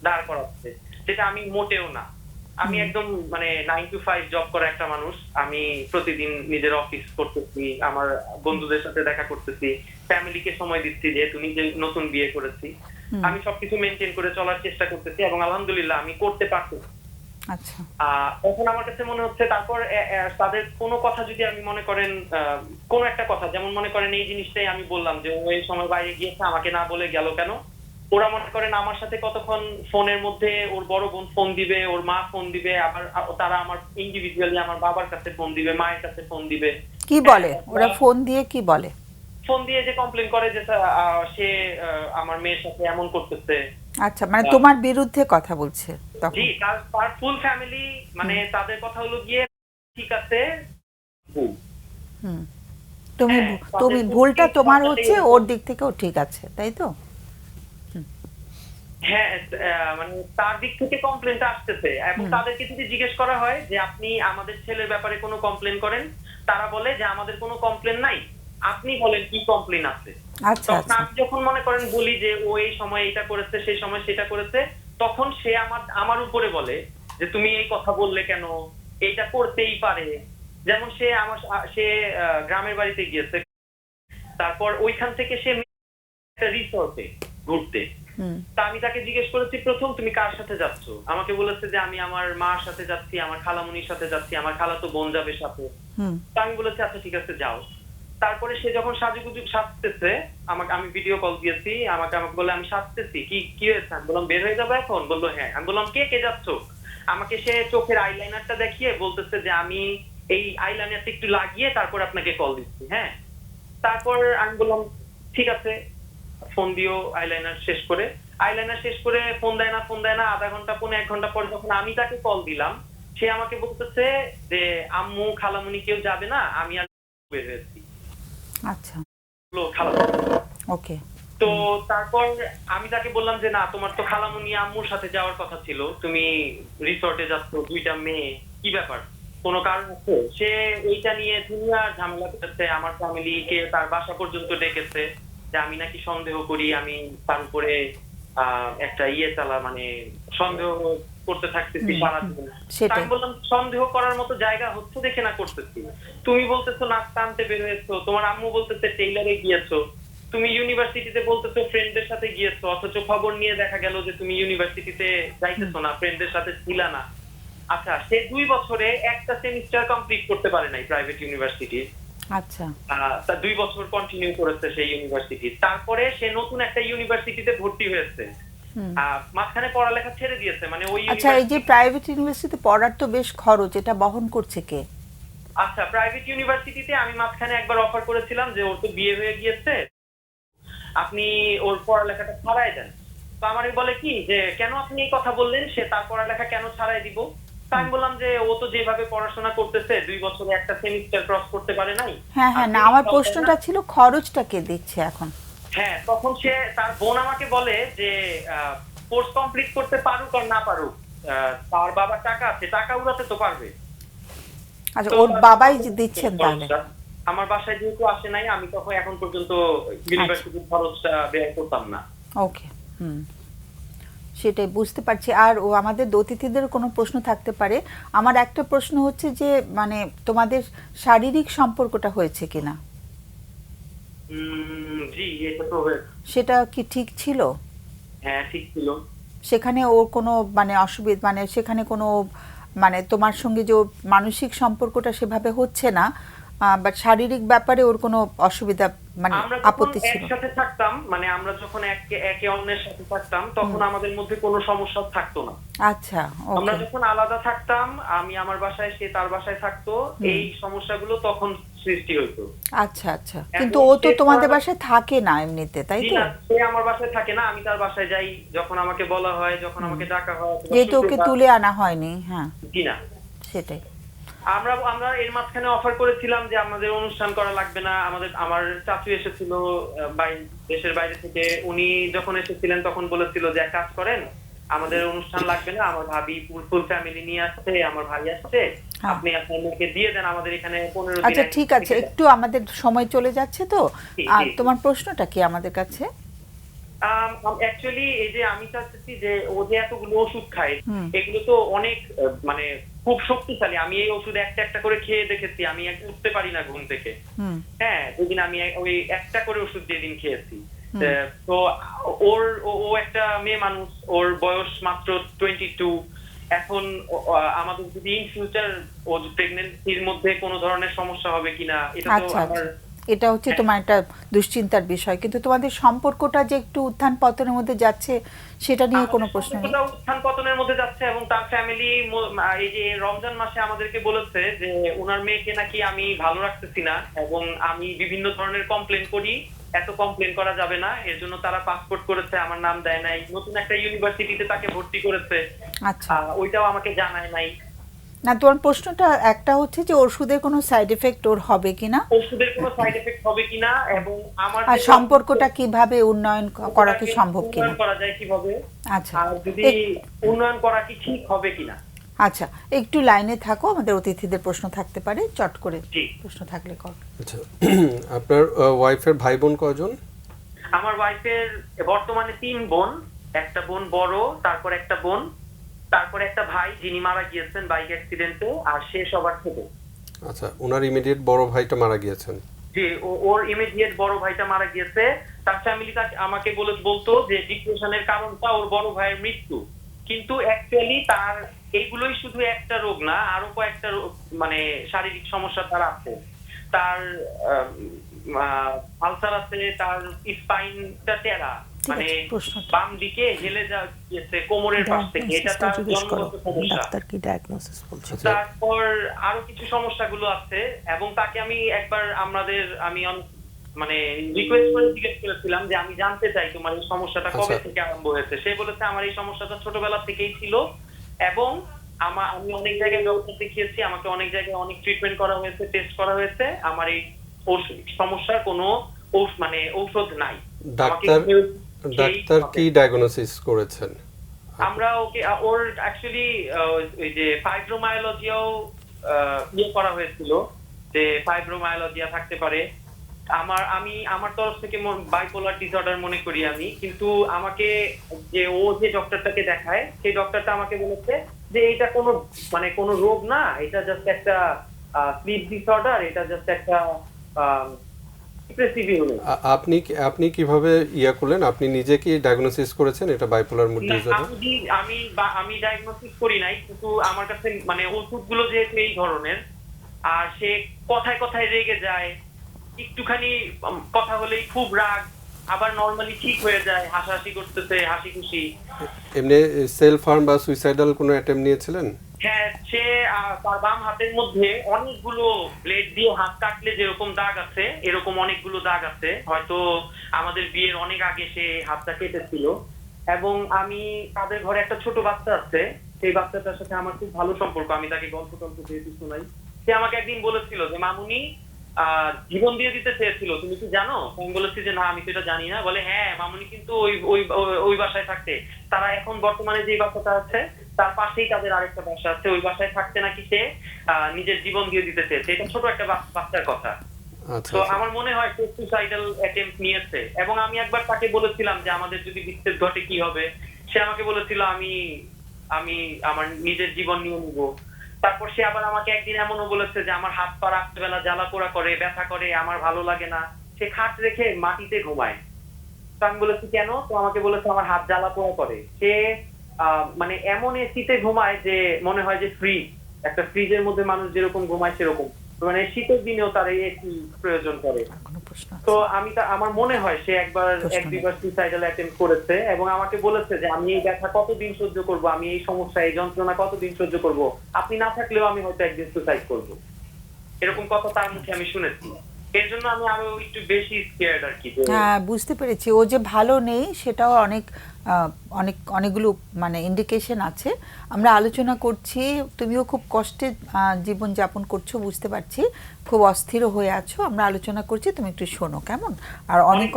দাঁড় করাচ্ছে, যেটা আমি মোটেও না। আমি একদম 9 to 5 জব করা একটা মানুষ, আমি প্রতিদিন নিজের অফিস করতেছি, আমার বন্ধুদের সাথে দেখা করতেছি, ফ্যামিলিকে সময় দিচ্ছি, যেহেতু নিজে নতুন বিয়ে করেছি, আমি সবকিছু মেনটেন করে চলার চেষ্টা করতেছি, এবং আলহামদুলিল্লাহ আমি করতে পারতেছি। আচ্ছা। এখন আমার কাছে মনে হচ্ছে তারপর তাদের কোনো কথা যদি আমি মনে করেন কোনো একটা কথা, যেমন মনে করেন এই জিনিসটাই আমি বললাম যে ও এই সময় বাইরে গিয়েছে, আমাকে না বলে গেল কেন। ওরা মনে করেন আমার সাথে কতক্ষণ ফোনের মধ্যে, ওর বড় বোন ফোন দিবে, ওর মা ফোন দিবে, আবার তারা আমার ইন্ডিভিজুয়ালি আমার বাবার কাছে ফোন দিবে, মায়ের কাছে ফোন দিবে। কি বলে ওরা ফোন দিয়ে, কি বলে? ফোন দিয়ে যে কমপ্লেন করে যে সে আমার মেয়ের সাথে এমন করতেছে। আচ্ছা, মানে তোমার বিরুদ্ধে কথা বলছে তখন? জি, তার ফুল ফ্যামিলি, তাদের কথা হলো গিয়ে ঠিক আছে, তুমি ভুলটা তোমার হচ্ছে, ওর দিক থেকেও ঠিক আছে, তাই তো? হ্যাঁ, তার দিক থেকে কমপ্লেনটা আসতেছে, এবং তাদেরকে যদি জিজ্ঞেস করা হয় যে আপনি আমাদের ছেলের ব্যাপারে কোনো কমপ্লেন করেন, তারা বলে যে আমাদের কোনো কমপ্লেন নাই, আপনি বলেন কি কমপ্লেন আছে। আচ্ছা। আমি যখন মনে করেন বলি যে ও এই সময় এটা করেছে, সেই সময় সেটা করেছে, তখন সে আমার উপরে বলে যে তুমি এই কথা বললে কেন, এইটা করতেই পারে। যেমন সে গ্রামের বাড়িতে গিয়েছে, তারপর ওইখান থেকে সে একটা রিসোর্টে ঘুরতে। তা আমি তাকে জিজ্ঞেস করেছি, প্রথম তুমি কার সাথে যাচ্ছ? আমাকে বলেছে যে আমি আমার মার সাথে যাচ্ছি, আমার খালামুনির সাথে যাচ্ছি, আমার খালাতো বোন যাবে সাথে। তা আমি বলেছি আচ্ছা ঠিক আছে যাও। তারপরে সে যখন সাজুগুজু সাজতেছে, আমি ভিডিও কল দিয়েছি, আমাকে বলে আমি সাজতেছি, কি হয়েছে? আমি বললাম বের হয়ে যাবো এখন। বললো হ্যাঁ। আমি বললাম কে যাচ্ছ? আমাকে সে চোখের আইলাইনারটা দেখিয়ে বলতেছে যে আমি এই আইলাইনারটা একটু লাগিয়ে তারপর আপনাকে কল দিচ্ছি। হ্যাঁ। তারপর আমি বললাম ঠিক আছে, ফোন দিও। আইলাইনার শেষ করে ফোন দেয় না। আধা ঘন্টা, 1 ঘন্টা পর যখন আমি তাকে কল দিলাম, সে আমাকে বলতেছে যে আম্মু খালামুনি কেউ যাবে না, আমি আর বের হয়েছি। আচ্ছা, ওকে। তো তারপর আমি তাকে বললাম যে না, তোমার তো খালামুনি আম্মুর সাথে যাওয়ার কথা ছিল, তুমি রিসর্টে যাচ্ছ, 2টা মেয়ে, কি ব্যাপার, কোনো কারণ আছে? সে এইটা নিয়ে দুনিয়া ঝামেলা করেছে, আমার ফ্যামিলিকে তার বাসা পর্যন্ত ডেকেছে যে আমি নাকি সন্দেহ করি, আমি তার উপরে একটা সন্দেহ করতে থাকতেছি সারাদিন। সেটাই। আমি বললাম সন্দেহ করার মতো জায়গা হচ্ছে দেখে না করতেছি। তুমি বলতেছো নাচতে আনতে বের হয়েছো, তোমার আম্মু বলতেছে টেইলারে গিয়েছো, তুমি ইউনিভার্সিটিতে বলতেছো ফ্রেন্ডদের সাথে গিয়েছো, অথচ খবর নিয়ে দেখা গেল যে তুমি ইউনিভার্সিটিতে যাইতেছো না, ফ্রেন্ডদের সাথে ছিলা না। আচ্ছা, সে 2 বছরে একটা সেমিস্টার কমপ্লিট করতে পারে নাই প্রাইভেট ইউনিভার্সিটি। আচ্ছা তা 2 বছর কন্টিনিউ করেছে সেই ইউনিভার্সিটি। তারপরে সে নতুন একটা ইউনিভার্সিটিতে ভর্তি হয়েছে, মাঝখানে পড়ালেখা ছেড়ে দিয়েছে। মানে ওই আচ্ছা, এই যে প্রাইভেট ইউনিভার্সিটিতে পড়ার তো বেশ খরচ, এটা বহন করছে কে? আচ্ছা, প্রাইভেট ইউনিভার্সিটিতে আমি মাঝখানে একবার অফার করেছিলাম যে ওর তো বিয়ে হয়ে গিয়েছে, আপনি ওর পড়ালেখাটা ছাড়াই দেন। তো আমারই বলে কি যে কেন আপনি এই কথা বললেন, সে তার পড়ালেখা কেন ছাড়াই দিব? তো আমি বললাম যে ও তো যেভাবে পড়াশোনা করতেছে 2 বছরে একটা সেমিস্টার ক্রস করতে পারে নাই। হ্যাঁ হ্যাঁ, না আমার প্রশ্নটা ছিল খরচটা কে দিচ্ছে এখন? হ্যাঁ, তখন সে তার বোন আমাকে বলে যে কোর্স কমপ্লিট করতে পারুক আর না পারুক, তার বাবার টাকা আছে, টাকা উড়াতে তো পারবে। আচ্ছা, তো ওর বাবাই যে দিচ্ছেন তাহলে? আমার বাসায় যেহেতু আসে নাই, আমি তখন এখন পর্যন্ত ইউনিভার্সিটির খরচটা ব্যয় করতাম না। ওকে, সেটাই বুঝতে পারছি। আর ও আমাদের অতিথিদের কোনো প্রশ্ন থাকতে পারে। আমার একটা প্রশ্ন হচ্ছে যে মানে তোমাদের শারীরিক সম্পর্কটা হয়েছে কিনা, জি, এটা তো সেটা কি ঠিক ছিল? হ্যাঁ, ঠিক ছিল। সেখানে ওর কোনো মানে অসুবিধা, মানে সেখানে কোনো মানে তোমার সঙ্গে যে ওর মানসিক সম্পর্কটা সেভাবে হচ্ছে না, বাট শারীরিক ব্যাপারে ওর কোনো অসুবিধা মানে আমরা আপত্তি যখন ছিল? একসাথে থাকতাম, মানে আমরা যখন একে অন্যের সাথে থাকতাম, তখন আমাদের মধ্যে কোনো সমস্যা থাকতো না। আচ্ছা, আমরা ওকে। যখন আলাদা থাকতাম, আমি আমার বাসায়, সে তার বাসায় থাকতো, এই সমস্যাগুলো তখন সৃষ্টি হতো। আচ্ছা আচ্ছা, কিন্তু ও তো তোমাদের বাসায় থাকে না এমনিতে, তাই তো? না, সে আমার বাসায় থাকে না, আমি তার বাসায় যাই যখন আমাকে বলা হয়, যখন আমাকে ডাকা হয়। যেহেতু ওকে তুলে আনা হয়নি। হ্যাঁ, জি না, সেটাই। আমরা এর মাঝখানে অফার করেছিলাম যে আমাদের অনুষ্ঠান করা লাগবে না। আমার চাচু এসেছিল দেশের বাইরে থেকে, উনি যখন এসেছিলেন তখন বলেছিল যে এক কাজ করেন, আমাদের অনুষ্ঠান লাগবে না, আমার ভাবি ফুল ফ্যামিলি নিয়ে আসছে, আমার ভাই আসছে, আপনি আপনার মেয়েকে দিয়ে দেন আমাদের এখানে 15 দিন। আচ্ছা ঠিক আছে, একটু আমাদের সময় চলে যাচ্ছে তো। আর তোমার প্রশ্নটা কি আমাদের কাছে? অ্যাকচুয়ালি এই যে আমি চাচ্ছি যে ও যে এতগুলো ওষুধ খায়, এগুলো তো অনেক মানে খুব শক্তিশালী। আমি এই ওষুধ একটা একটা করে খেয়ে দেখেছি, আমি উঠতে পারি না ঘুম থেকে। হ্যাঁ, যেদিন আমি ওই একটা করে ওষুধ যেদিন খেয়েছি, তো ও একটা মেয়ে মানুষ, ওর বয়স মাত্র 22। এখন আমাদের যদি ইন ফিউচার ও প্রেগন্যান্সির মধ্যে কোনো ধরনের সমস্যা হবে কিনা, এটা তো আচ্ছা আমার এটা হচ্ছে তোমার একটা দুশ্চিন্তার বিষয়, কিন্তু তোমাদের সম্পর্কটা যে একটু উত্থান পতনের মধ্যে যাচ্ছে সেটা নিয়ে কোনো প্রশ্ন নেই? উত্থান পতনের মধ্যে যাচ্ছে, এবং তার ফ্যামিলি এই যে রমজান মাসে আমাদেরকে বলেছে যে ওনার মেয়েকে নাকি আমি ভালো রাখতেছি না, এবং আমি বিভিন্ন ধরনের কমপ্লেন করি, এত কমপ্লেন করা যাবে না, এর জন্য তারা পাসপোর্ট করেছে, আমার নাম দেয় নাই, নতুন একটা ইউনিভার্সিটিতে তাকে ভর্তি করেছে, আচ্ছা, ওইটাও আমাকে জানায় নাই। না তোমার প্রশ্নটা একটা হচ্ছে যে ওষুধের কোনো সাইড এফেক্ট ওর হবে কিনা, ওষুধের কোনো সাইড এফেক্ট হবে কিনা, এবং আমার আর সম্পর্কটা কিভাবে উন্নয়ন করা কি সম্ভব কিনা, উন্নয়ন করা যায় কিভাবে, আচ্ছা আর যদি উন্নয়ন করা কি ঠিক হবে কিনা। আচ্ছা, একটু লাইনে থাকো, আমাদের অতিথিদের প্রশ্ন থাকতে পারে, চট করে প্রশ্ন থাকলে কর। আচ্ছা, আপনার ওয়াইফের ভাই বোন কয়জন? আমার ওয়াইফের বর্তমানে 3 বোন, একটা বোন বড়, তারপর একটা বোন, তারপর একটা ভাই যিনি মারা গিয়েছেন বাইক অ্যাক্সিডেন্টে, আর সে সবার ছোট। আচ্ছা, ওনার ইমিডিয়েট বড় ভাইটা মারা গিয়েছেন? যে ওর ইমিডিয়েট বড় ভাইটা মারা গিয়েছে। তার ফ্যামিলি আমাকে বলতো যে ডিপ্রেশনের কারণটা ওর বড় ভাইয়ের মৃত্যু, কিন্তু অ্যাকচুয়ালি তার এইগুলোই শুধু একটা রোগ না, আরো কয়েকটা মানে শারীরিক সমস্যা তার আছে। তার আলসার আছে, তার স্পাইনটা টেরা, মানে বাম দিকে হেলে যাচ্ছে কোমরের পাশ থেকে, এটা তার জন্মগত সমস্যা। ডাক্তার কি ডায়াগনোসিস বলছে? তারপর আরো কিছু সমস্যাগুলো আছে, এবং তাকে আমি একবার আমি মানে রিকোয়েস্ট করে জিজ্ঞেস করেছিলাম যে আমি জানতে চাই তোমার এই সমস্যাটা কবে থেকে আরম্ভ হয়েছে। সে বলেছে আমার এই সমস্যাটা ছোটবেলা থেকেই ছিল, এবং আমি অনেক জায়গায় ডক্টর দেখিয়েছি, আমাকে অনেক জায়গায় অনেক ট্রিটমেন্ট করা হয়েছে, টেস্ট করা হয়েছে, আমার এই সমস্যার কোনো মানে ঔষধ নাই। ডাক্তার কি ডায়াগনোসিস করেছেন? আমরা ওর অ্যাকচুয়ালি ওই যে ফাইব্রোমায়োলজিয়াও করা হয়েছিল, যে ফাইব্রোমায়োলজিয়া থাকতে পারে, আমার তরফ থেকে বাইপোলার ডিসঅর্ডার মনে করি আমি, কিন্তু আমাকে যে ডক্টরটাকে দেখায় সেই ডক্টরটা আমাকে বলেছে যে এটা কোনো রোগ না, এটা জাস্ট একটা স্লিপ ডিসঅর্ডার, এটা জাস্ট একটা ডিপ্রেসিভ ইলনেস। আপনি কিভাবে করলেন? আপনি নিজে কি ডায়াগনোসিস করেছেন এটা বাইপোলার মুড ডিসঅর্ডার? আমি ডায়াগনোসিস করি নাই, কিন্তু আমার কাছে ওষুধগুলো যেহেতু এই ধরনের, আর সে কথায় কথায় রেগে যায়, একটুখানি কথা হলেই খুব রাগ, আবার নরমালি ঠিক হয়ে যায়, হাসাহাসি করতেছে, হাসি খুশি। এমনি সেলফ হার্ম বা সুইসাইডাল কোনো অ্যাটেম্প নিয়েছিলেন? হ্যাঁ, সে তার বাম হাতের মধ্যে অনেকগুলো ব্লেড দিয়ে হাত কাটলে যেরকম দাগ আছে এরকম অনেকগুলো দাগ আছে, হয়তো আমাদের বিয়ের অনেক আগে সে হাতটা কেটেছিল। এবং তাদের ঘরে একটা ছোট বাচ্চা আছে, সেই বাচ্চাটার সাথে আমার খুব ভালো সম্পর্ক, আমি তাকে গল্প টল্প যেহেতু শোনাই। সে আমাকে একদিন বলেছিল যে মামুনি জীবন দিয়ে দিতে চেয়েছিল, তুমি কি জানো? আমি বলেছি যে না, আমি সেটা জানি না। বলে হ্যাঁ, মামুনি কিন্তু ওই বাসায় থাকতে, তারা এখন বর্তমানে যে বাসাটা আছে তার পাশেই তাদের আরেকটা বাসা আছে, ওই বাসায় থাকতে নাকি সে নিজের জীবন দিয়ে দিতে চেয়েছে। এটা ছোট একটা বাচ্চার কথা। তো আমার মনে হয় সে সুইসাইডাল অ্যাটেম্পট নিয়েছে। এবং আমি একবার তাকে বলেছিলাম যে আমাদের যদি বিচ্ছেদ ঘটে কি হবে, সে আমাকে বলেছিল আমি আমার নিজের জীবন নিয়ে নিব। তারপর সে আবার আমাকে একদিন এমনও বলেছে যে আমার হাত পা রাত্রেবেলা জ্বালা পোড়া করে, ব্যথা করে, আমার ভালো লাগে না, সে খাট রেখে মাটিতে ঘুমায়। তো আমি বলেছি কেন? তো আমাকে বলেছে আমার হাত জ্বালা পোড়া করে। সে এমন এসিতে ঘুমায় যে মনে হয় যে একটা ফ্রিজের মধ্যে মানুষ যেরকম ঘুমায় সেরকম, শীতের দিনেও তার এই এসি প্রয়োজন করে। তো আমার মনে হয় সে এক দুইবার সুইসাইডাল অ্যাটেম্প্ট করেছে এবং আমাকে বলেছে যে আমি এই ব্যথা কতদিন সহ্য করব, আমি এই সমস্যা, এই যন্ত্রণা কতদিন সহ্য করব, আপনি না থাকলেও আমি হয়তো একদিন সুইসাইড করব। এরকম কথা তার মুখে আমি শুনেছি। এর জন্য আমি আরো একটু বেশি স্কেয়ার্ড আর কি। হ্যাঁ, বুঝতে পেরেছি। ও যে ভালো নেই সেটাও অনেকগুলো ইন্ডিকেশন আছে। আমরা আলোচনা করছি, তুমিও খুব কষ্টে জীবন যাপন করছো, বুঝতে পারছি, খুব অস্থির হয়ে আছো। আমরা আলোচনা করছি, তুমি একটু শোনো কেমন। আর অনেক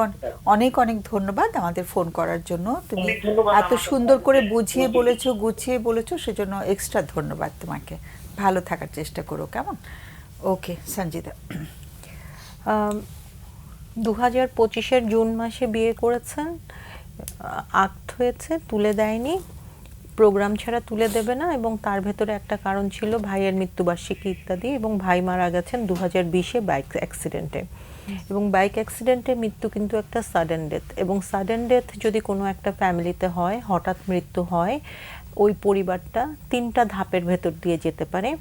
অনেক অনেক ধন্যবাদ আমাদের ফোন করার জন্য। তুমি এত সুন্দর করে বুঝিয়ে বলেছো, গুছিয়ে বলেছো, সেজন্য এক্সট্রা ধন্যবাদ তোমাকে। ভালো থাকার চেষ্টা করো কেমন। ওকে সঞ্জিতা। 2025 জুন মাসে বিয়ে করেছেন, আক্ট হয়েছে, তুলে দেয়নি, প্রোগ্রাম ছাড়া তুলে দেবে না, এবং তার ভেতরে একটা কারণ ছিল ভাইয়ের মৃত্যুবার্ষিকী ইত্যাদি, এবং ভাই মারা গেছেন 2020-এ বাইক অ্যাক্সিডেন্টে। এবং বাইক অ্যাক্সিডেন্টে মৃত্যু কিন্তু একটা সাডেন ডেথ, এবং সাডেন ডেথ যদি কোনো একটা ফ্যামিলিতে হয়, হঠাৎ মৃত্যু হয়, ওই পরিবারটা 3টা ধাপের ভেতর দিয়ে যেতে পারে।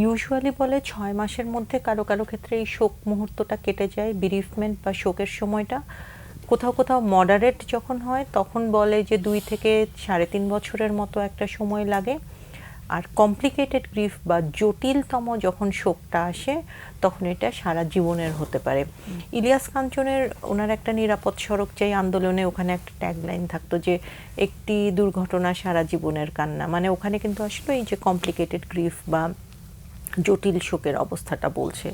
ইউজুয়ালি বলে 6 মাসের মধ্যে কারো কারো ক্ষেত্রে এই শোক মুহূর্তটা কেটে যায়, বিরিফমেন্ট বা শোকের সময়টা। কোথাও কোথাও মডারেট যখন হয় তখন বলে যে 2 থেকে 3.5 বছরের মতো একটা সময় লাগে। আর কমপ্লিকেটেড গ্রিফ বা জটিলতম যখন শোকটা আসে তখন এটা সারা জীবনের হতে পারে। ইলিয়াস কাঞ্চনের ওনার একটা নিরাপদ সড়ক চাই আন্দোলনে ওখানে একটা ট্যাগলাইন থাকতো যে একটি দুর্ঘটনা সারা জীবনের কান্না, ওখানে কিন্তু আসলে এই যে কমপ্লিকেটেড গ্রিফ বা জটিল শোকের অবস্থাটা বলছে।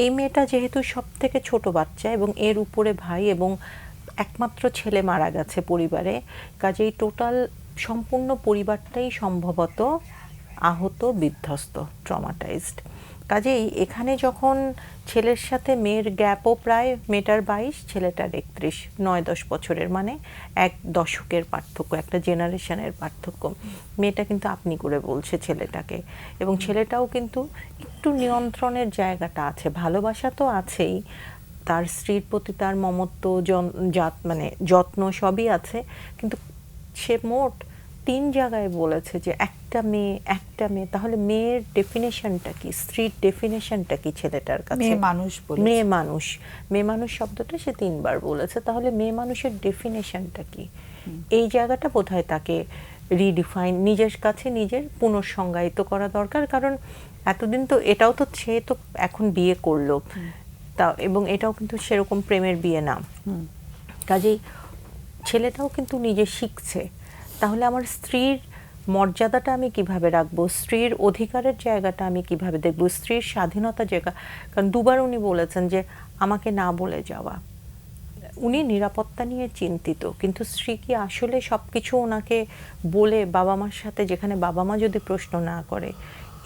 এই মেয়েটা যেহেতু সব থেকে ছোট বাচ্চা এবং এর উপরে ভাই এবং একমাত্র ছেলে মারা গেছে পরিবারে, কাজেই টোটাল সম্পূর্ণ পরিবারটাই সম্ভবত আহত, বিধ্বস্ত, ট্রমাটাইজড। কাজেই এখানে যখন ছেলের সাথে মেয়ের গ্যাপও প্রায়, মেয়েটার 22, ছেলেটার 31, 9-10 বছরের, 1 দশকের পার্থক্য, একটা জেনারেশনের পার্থক্য। মেয়েটা কিন্তু আপনি করে বলছে ছেলেটাকে, এবং ছেলেটাও কিন্তু একটু নিয়ন্ত্রণের জায়গাটা আছে, ভালোবাসা তো আছেই, তার স্ত্রীর প্রতি তার মমত্ব, যত্ন সবই আছে, কিন্তু সে মোট 3 জায়গায় বলেছে যে একটা মেয়ে। তাহলে মেয়ের ডেফিনেশনটা কি, স্ত্রীর ডেফিনেশনটা কি ছেলেটার কাছে? মেয়ে মানুষ শব্দটা সে 3 বার বলেছে। তাহলে মেয়ে মানুষের ডেফিনেশনটা কি? এই জায়গাটা বোধহয় তাকে রিডিফাইন, নিজের কাছে নিজের পুনঃসংজ্ঞায়িত করা দরকার। কারণ এতদিন তো এটাও তো, সে তো এখন বিয়ে করলো তা, এবং এটাও কিন্তু সেরকম প্রেমের বিয়ে না, কাজেই ছেলেটাও কিন্তু নিজে শিখছে। তাহলে আমার স্ত্রীর মর্যাদাটা আমি কিভাবে রাখবো, স্ত্রীর অধিকারের জায়গাটা আমি কিভাবে দেখবো, স্ত্রীর স্বাধীনতা জায়গা। কারণ 2 বার উনি বলেছেন যে আমাকে না বলে যাওয়া, উনি নিরাপত্তা নিয়ে চিন্তিত, কিন্তু স্ত্রী কি আসলে সব কিছু ওনাকে বলে, বাবা মার সাথে, যেখানে বাবা মা যদি প্রশ্ন না করে,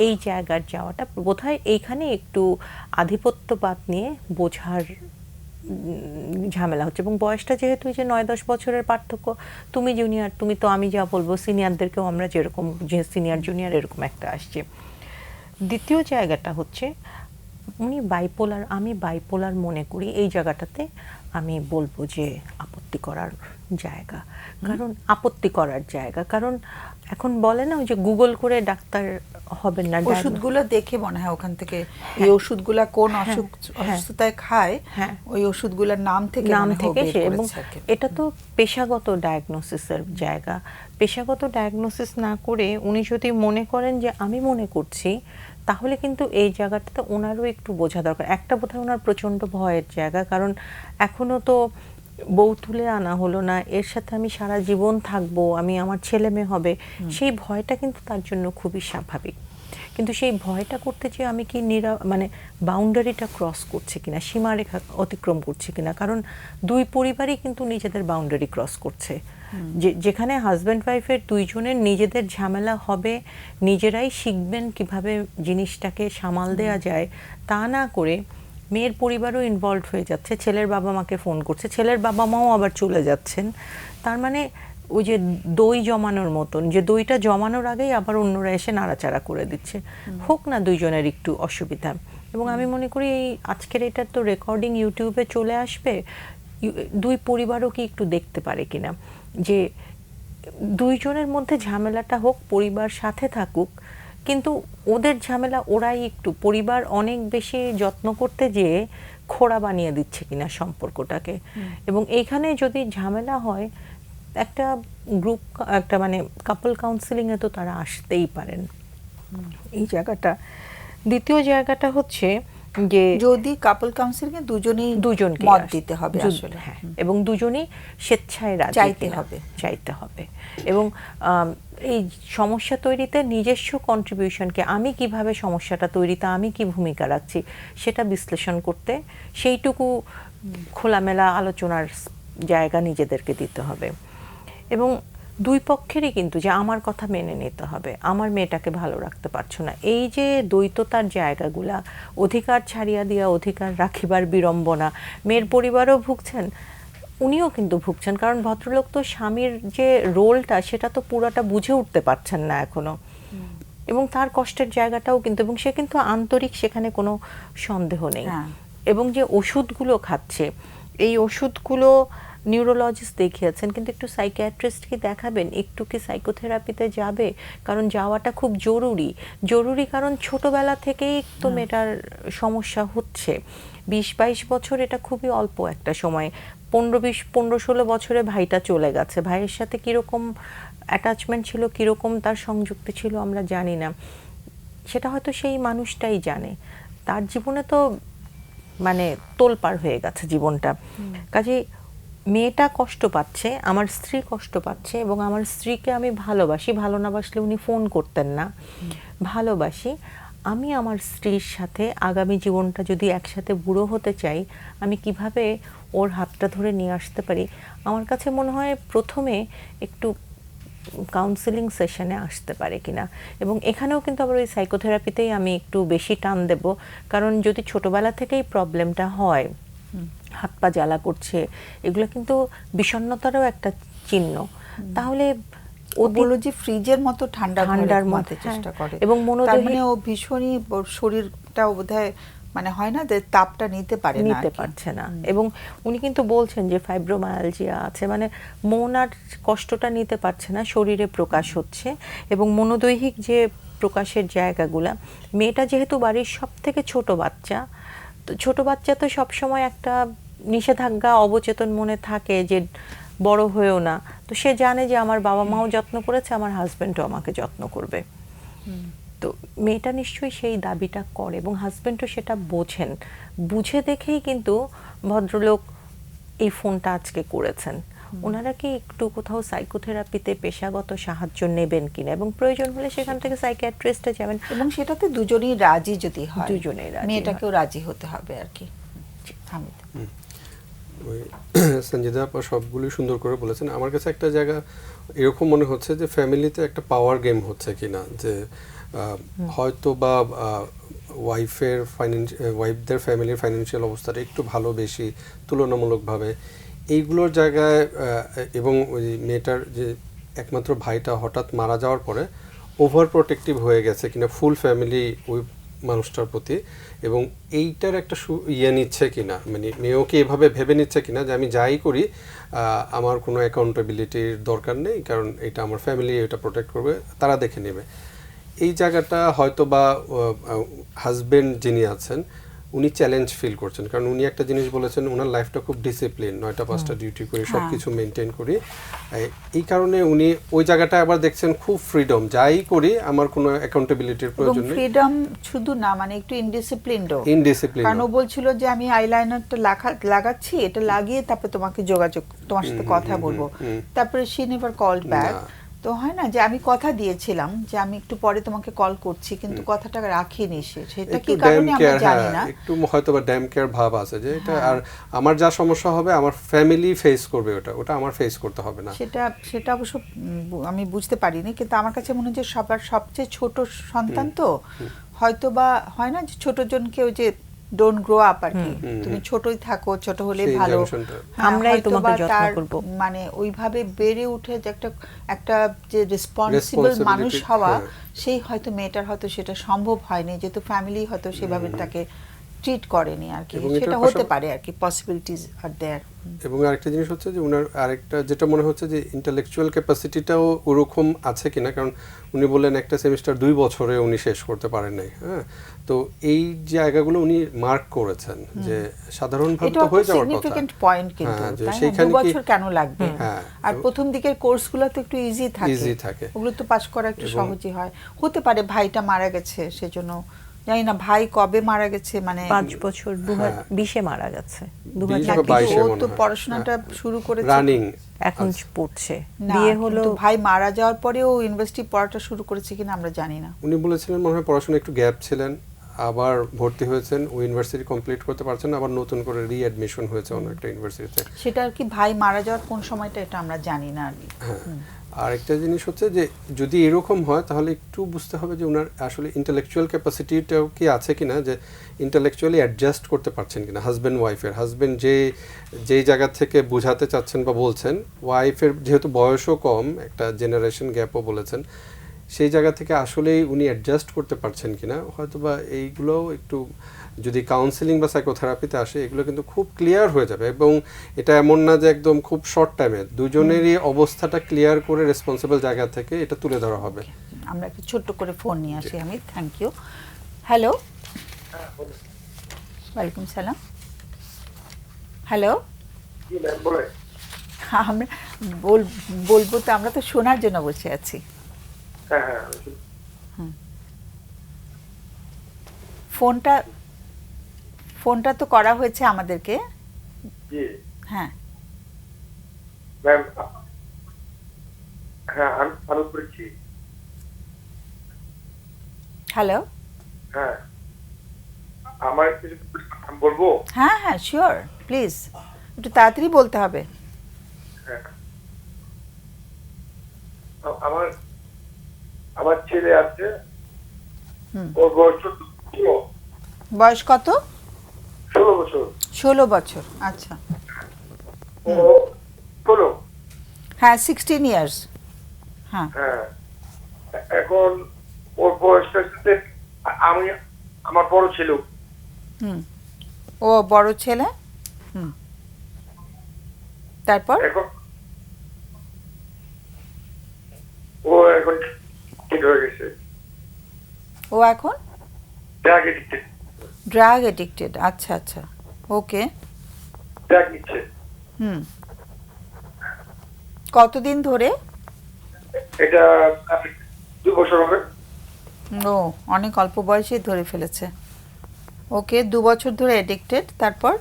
এই জায়গার যাওয়াটা বোধহয় এইখানে একটু আধিপত্যবাদ নিয়ে বোঝার ঝামেলা হচ্ছে। এবং বয়সটা যেহেতু যে 9-10 বছরের পার্থক্য, তুমি জুনিয়র, তুমি তো আমি যা বলবো সিনিয়রদেরকেও আমরা যেরকম, যে সিনিয়র জুনিয়র এরকম একটা আসছে। দ্বিতীয় জায়গাটা হচ্ছে উনি বাইপোলার, আমি বাইপোলার মনে করি। এই জায়গাটাতে আমি বলবো যে আপত্তি করার জায়গা, কারণ আপত্তি করার জায়গা, কারণ এখন বলে না ওই যে গুগল করে ডাক্তার হবেন না, ওষুধগুলো দেখে মনে হয় ওখান থেকে এই ওষুধগুলা কোন অসুস্থতায় খায়, ওই ওষুধগুলোর নাম থেকে সে, এবং এটা তো পেশাগত ডায়াগনোসিসের জায়গা। পেশাগত ডায়াগনোসিস না করে উনি যদি মনে করেন যে আমি মনে করছি, তাহলে কিন্তু এই জায়গাটাতে ওনারও একটু বোঝা দরকার। একটা বোধহয় ওনার প্রচণ্ড ভয়ের জায়গা, কারণ এখনো তো বউ তুলে আনা হলো না, এর সাথে আমি সারা জীবন থাকবো, আমি আমার ছেলে মেয়ে হবে, সেই ভয়টা কিন্তু তার জন্য খুবই স্বাভাবিক। কিন্তু সেই ভয়টা করতে যে আমি কি মানে বাউন্ডারিটা ক্রস করছে কিনা, সীমারেখা অতিক্রম করছে কিনা, কারণ দুই পরিবারই কিন্তু নিজেদের বাউন্ডারি ক্রস করছে। যেখানে হাজব্যান্ড ওয়াইফের দুইজনের নিজেদের ঝামেলা হবে, নিজেরাই শিখবেন কিভাবে জিনিসটাকে সামাল দেওয়া যায়, তা না করে মেয়ের পরিবারও ইনভলভ হয়ে যাচ্ছে, ছেলের বাবা মাকে ফোন করছে, ছেলের বাবা মাও আবার চলে যাচ্ছেন। তার মানে ওই যে দই জমানোর মতন, যে দইটা জমানোর আগেই আবার অন্যরা এসে নাড়াচাড়া করে দিচ্ছে। হোক না দুইজনের একটু অসুবিধা। এবং আমি মনে করি এই আজকের এটার তো রেকর্ডিং ইউটিউবে চলে আসবে, দুই পরিবারও কি একটু দেখতে পারে কিনা, যে দুইজনের মধ্যে ঝামেলাটা হোক, পরিবার সাথে থাকুক, কিন্তু ওদের ঝামেলা ওরাই একটু, পরিবার অনেক বেশি যত্ন করতে যেয়ে খোড়া বানিয়ে দিচ্ছে কিনা সম্পর্কটাকে। এবং এইখানে যদি ঝামেলা হয়, একটা গ্রুপ, একটা মানে কাপল কাউন্সিলিংয়ে তো তারা আসতেই পারেন। এই জায়গাটা। দ্বিতীয় জায়গাটা হচ্ছে যে যদি কাপল কাউন্সিলিং এ দুজনকে মত দিতে হবে আসলে, হ্যাঁ, এবং দুজনেই স্বেচ্ছায় রাজি চাইতে হবে। এবং এই সমস্যা তৈরিতে নিজস্ব কন্ট্রিবিউশনকে, আমি কিভাবে সমস্যাটা তৈরিতে আমি কি ভূমিকা রাখছি সেটা বিশ্লেষণ করতে, সেইটুকু খোলামেলা আলোচনার জায়গা নিজেদেরকে দিতে হবে। এবং দুই পক্ষেরই কিন্তু যে আমার কথা মেনে নিতে হবে, আমার মেয়েটাকে ভালো রাখতে পারছো না, এই যে দ্বৈততার জায়গাগুলা, অধিকার ছাড়িয়া দিয়া অধিকার রাখিবার বিড়ম্বনা, মেয়ের পরিবারও ভুগছেন, উনিও কিন্তু ভুগছেন, কারণ ভদ্রলোক তো স্বামীর যে রোলটা সেটা তো পুরোটা বুঝে উঠতে পারছেন না এখনো। এবং তার কষ্টের জায়গাটাও কিন্তু, এবং সে কিন্তু আন্তরিক, সেখানে কোনো সন্দেহ নেই। এবং যে ওষুধগুলো খাচ্ছে, এই ওষুধগুলো নিউরোলজিস্ট দেখিয়েছেন, কিন্তু একটু সাইকিয়াট্রিস্টকে দেখাবেন, একটু কি সাইকোথেরাপিতে যাবে, কারণ যাওয়াটা খুব জরুরি, কারণ ছোটবেলা থেকেই তো মেয়েটার সমস্যা হচ্ছে। 20-22 বছর এটা খুবই অল্প একটা সময়। 15-16 বছরে ভাইটা চলে গেছে, ভাইয়ের সাথে কীরকম অ্যাটাচমেন্ট ছিল, কীরকম তার সংযুক্তি ছিল আমরা জানি না, সেটা হয়তো সেই মানুষটাই জানে। তার জীবনে তো মানে তোলপাড় হয়ে গেছে জীবনটা। কাজে মেয়েটা কষ্ট পাচ্ছে, আমার স্ত্রী কষ্ট পাচ্ছে, এবং আমার স্ত্রীকে আমি ভালোবাসি, ভালো না বাসলে উনি ফোন করতেন না, ভালোবাসি। আমি আমার স্ত্রীর সাথে আগামী জীবনটা যদি একসাথে বুড়ো হতে চাই, আমি কিভাবে ওর হাতটা ধরে নিয়ে আসতে পারি। আমার কাছে মনে হয় প্রথমে একটু কাউন্সেলিং সেশনে আসতে পারে কিনা। এবং এখানেও কিন্তু আবার ওই সাইকোথেরাপিতেই আমি একটু বেশি টান দেব, কারণ যদি ছোটবেলা থেকেই প্রবলেমটা হয়, হাত পা জ্বালা করছে, এগুলো কিন্তু বিষণ্ণতারও একটা চিহ্ন। তাহলে ও বলল যে ফ্রিজের মতো ঠান্ডার মধ্যে চেষ্টা করে, এবং তার মানে ও ভীষণই শরীরটা বোধহয় মানে হয় না যে তাপটা নিতে পারছে না। এবং উনি কিন্তু বলছেন যে ফাইব্রোমায়ালজিয়া আছে, মানে মন আর কষ্টটা নিতে পারছে না, শরীরে প্রকাশ হচ্ছে। এবং মনোদৈহিক যে প্রকাশের জায়গাগুলা, মেয়েটা যেহেতু বাড়ির সব থেকে ছোট বাচ্চা তো সবসময় একটা নিষেধাজ্ঞা অবচেতন মনে থাকে যে বড় হয়েও না, তো সে জানে যে আমার বাবা মাও যত্ন করেছে, আমার হাজব্যান্ডও আমাকে যত্ন করবে। তো মেয়েটা নিশ্চয়ই সেই দাবিটা করে, এবং হাজব্যান্ডও সেটা বোঝেন, বুঝে দেখেই কিন্তু ভদ্রলোক এই ফোনটা আজকে করেছেন। ওনারা কি একটু কোথাও সাইকোথেরাপিতে পেশাগত সাহায্য নেবেন কিনা, এবং প্রয়োজন হলে সেখান থেকে সাইকিয়াট্রিস্টে যাবেন, এবং সেটাতে দুজনেই রাজি যদি হয়, দুজনেই রাজি, মেয়েটাকেও রাজি হতে হবে আর কি। সঞ্জিদা আপা সবগুলোই সুন্দর করে বলেছেন। আমার কাছে একটা জায়গা এরকম মনে হচ্ছে যে ফ্যামিলিতে একটা পাওয়ার গেম হচ্ছে কিনা, যে হয়তো বা ওয়াইফদের ফ্যামিলির ফাইন্যান্সিয়াল অবস্থাটা একটু ভালো বেশি তুলনামূলকভাবে এইগুলোর জায়গায়, এবং ওই মেয়েটার যে একমাত্র ভাইটা হঠাৎ মারা যাওয়ার পরে ওভার প্রোটেক্টিভ হয়ে গেছে কিনা ফুল ফ্যামিলি ওই মানুষটার প্রতি, এবং এইটার একটা নিচ্ছে কিনা, মানে মেয়েও কি এভাবে ভেবে নিচ্ছে কিনা যে আমি যাই করি আমার কোনো অ্যাকাউন্টেবিলিটির দরকার নেই, কারণ এটা আমার ফ্যামিলি এটা প্রোটেক্ট করবে, তারা দেখে নেবে। এই জায়গাটা হয়তো বা হাজবেন্ড যিনি আছেন উনি চ্যালেঞ্জ ফিল করছেন, কারণ উনি একটা জিনিস বলেছেন ওনার লাইফটা খুব ডিসিপ্লিন, 9টা 5টা ডিউটি করি, সব কিছু মেনটেন করি, এই কারণে উনি ওই জায়গাটা আবার দেখছেন খুব ফ্রিডম, যাই করি আমার কোনো অ্যাকাউন্টেবিলিটির প্রয়োজন নেই। ফ্রিডম শুধু না, মানে একটু ইনডিসিপ্লিনডও, ইনডিসিপ্লিন, কারণ ও বলছিল যে আমি আইলাইনারটা লাগাচ্ছি, এটা লাগিয়ে তারপরে তোমাকে তোমার সাথে কথা বলবো, তারপরে শি নেভার কলড ব্যাক। তো হয় না যে আমি কথা দিয়েছিলাম যে আমি একটু পরে তোমাকে কল করছি, কিন্তু কথাটা রাখিনি সে, সেটা কি কারণে আমরা জানি না, একটু হয়তো বা ড্যাম কেয়ার ভাব আছে যে এটা, আর আমার যা সমস্যা হবে আমার ফ্যামিলি ফেস করবে, ওটা আমার ফেস করতে হবে না। সেটা অবশ্য আমি বুঝতে পারিনি, কিন্তু আমার কাছে মনে হয় যে সবার সবচেয়ে ছোট সন্তান তো হয়তো বা হয় না যে ছোট জনকে ওই যে ডোন্ট গ্রো আপ আর কি, তুমি ছোটই থাকো, ছোট হলেই ভালো, আমরাই তোমাকে যত্ন করব, মানে ওইভাবে বেড়ে উঠে যে একটা যে রেসপন্সিবল মানুষ হওয়া, সেই হয়তো মেয়েটার হয়তো সেটা সম্ভব হয়নি, যেহেতু ফ্যামিলি হয়তো সেভাবে তাকে ট্রিট করেনি আর কি, সেটা হতে পারে আর কি, পসিবিলিটিজ আর দেয়ার। এবং আরেকটা জিনিস হচ্ছে যে উনার আরেকটা যেটা মনে হচ্ছে যে ইন্টেলেকচুয়াল ক্যাপাসিটিটাও ওরকম আছে কিনা, কারণ উনি বললেন একটা সেমিস্টার 2 বছরে উনি শেষ করতে পারেন নাই। হ্যাঁ, তো এই জায়গাগুলো উনি মার্ক করেছেন যে সাধারণভাবে তো হয়ে যাওয়ার কথা, সিগনিফিকেন্ট পয়েন্ট, কিন্তু সেইখানে 2 বছর কেন লাগবে? আর প্রথম দিকের কোর্সগুলো তো একটু ইজি থাকে, ওগুলো তো পাস করা একটু সহজই হয়। হতে পারে ভাইটা মারা গেছে সেজন্য, জানি না ভাই কবে মারা গেছে, মানে 5 বছর 2020-এ মারা গেছে, 2022-এ ও তো পড়াশোনাটা শুরু করেছে, রানিং এখন পড়ছে, বিয়ে হলো। ভাই মারা যাওয়ার পরে ও ইউনিভার্সিটি পড়াটা শুরু করেছে কিনা আমরা জানি না। উনি বলেছিলেন মনে হয় পড়াশোনা একটু গ্যাপ ছিলেন, আবার ভর্তি হয়েছেন, ওই ইউনিভার্সিটি কমপ্লিট করতে পারছেন, আবার নতুন করে রিঅ্যাডমিশন হয়েছে অন্য একটা ইউনিভার্সিটিতে। সেটা আর কি ভাই মারা যাওয়ার কোন সময়টা এটা আমরা জানি না আর কি। আর একটা জিনিস হচ্ছে যে যদি এরকম হয় তাহলে একটু বুঝতে হবে যে ওনার আসলে ইন্টেলেকচুয়াল ক্যাপাসিটিটাও কি আছে কিনা, যে ইন্টেলেকচুয়ালি অ্যাডজাস্ট করতে পারছেন কিনা হাজব্যান্ড ওয়াইফের, হাজব্যান্ড যেই জায়গা থেকে বোঝাতে চাচ্ছেন বা বলছেন, ওয়াইফের যেহেতু বয়সও কম, একটা জেনারেশন গ্যাপও বলেছেন, সেই জায়গা থেকে আসলেই উনি অ্যাডজাস্ট করতে পারছেন কিনা, হয়তো বা এইগুলোও একটু যদি কাউন্সেলিং বা সাইকোথেরাপিতে আসে এগুলো কিন্তু খুব ক্লিয়ার হয়ে যাবে। এবং এটা এমন না যে একদম খুব শর্ট টাইমে, দুজনেরই অবস্থাটা ক্লিয়ার করে রেসপন্সিবল জায়গা থেকে এটা তুলে ধরা হবে। আমরা একটু ছোট্ট করে ফোন নিয়ে আসি আমি, থ্যাংক ইউ। হ্যালো, ওয়ালাইকুম সালাম। হ্যালো, আমরা বলবো তো, আমরা তো শোনার জন্য বসে আছি। ফোনটা তো করা হয়েছে আমাদেরকে। হ্যাঁ ম্যাম, হ্যাঁ আমি বলছি। হ্যালো, হ্যাঁ আমার কিছু বলবো? হ্যাঁ হ্যাঁ শিওর, প্লিজ একটু তাড়াতাড়ি বলতে হবে। হ্যাঁ, আমার ছেলে আছে, ওর বয়স 16। বয়স কত? 16 বছর। 16 বছর, আচ্ছা। ও 16। হ্যাঁ, 16 ইয়ার্স। হ্যাঁ, এখন ওর বয়সটার সাথে আমি আমার বড় ছিল। ও বড় ছেলে। তারপর এখন ও এখন ঠিক হয়ে গেছে। ও এখন ড্রাগ এডিক্টেড। আচ্ছা আচ্ছা, ওকে। ড্রাগ নিচ্ছে। কতদিন ধরে? এটা 2 বছর হবে। ও অনেক অল্প বয়সে ধরে ফেলেছে। ওকে, 2 বছর ধরে এডিক্টেড। তারপর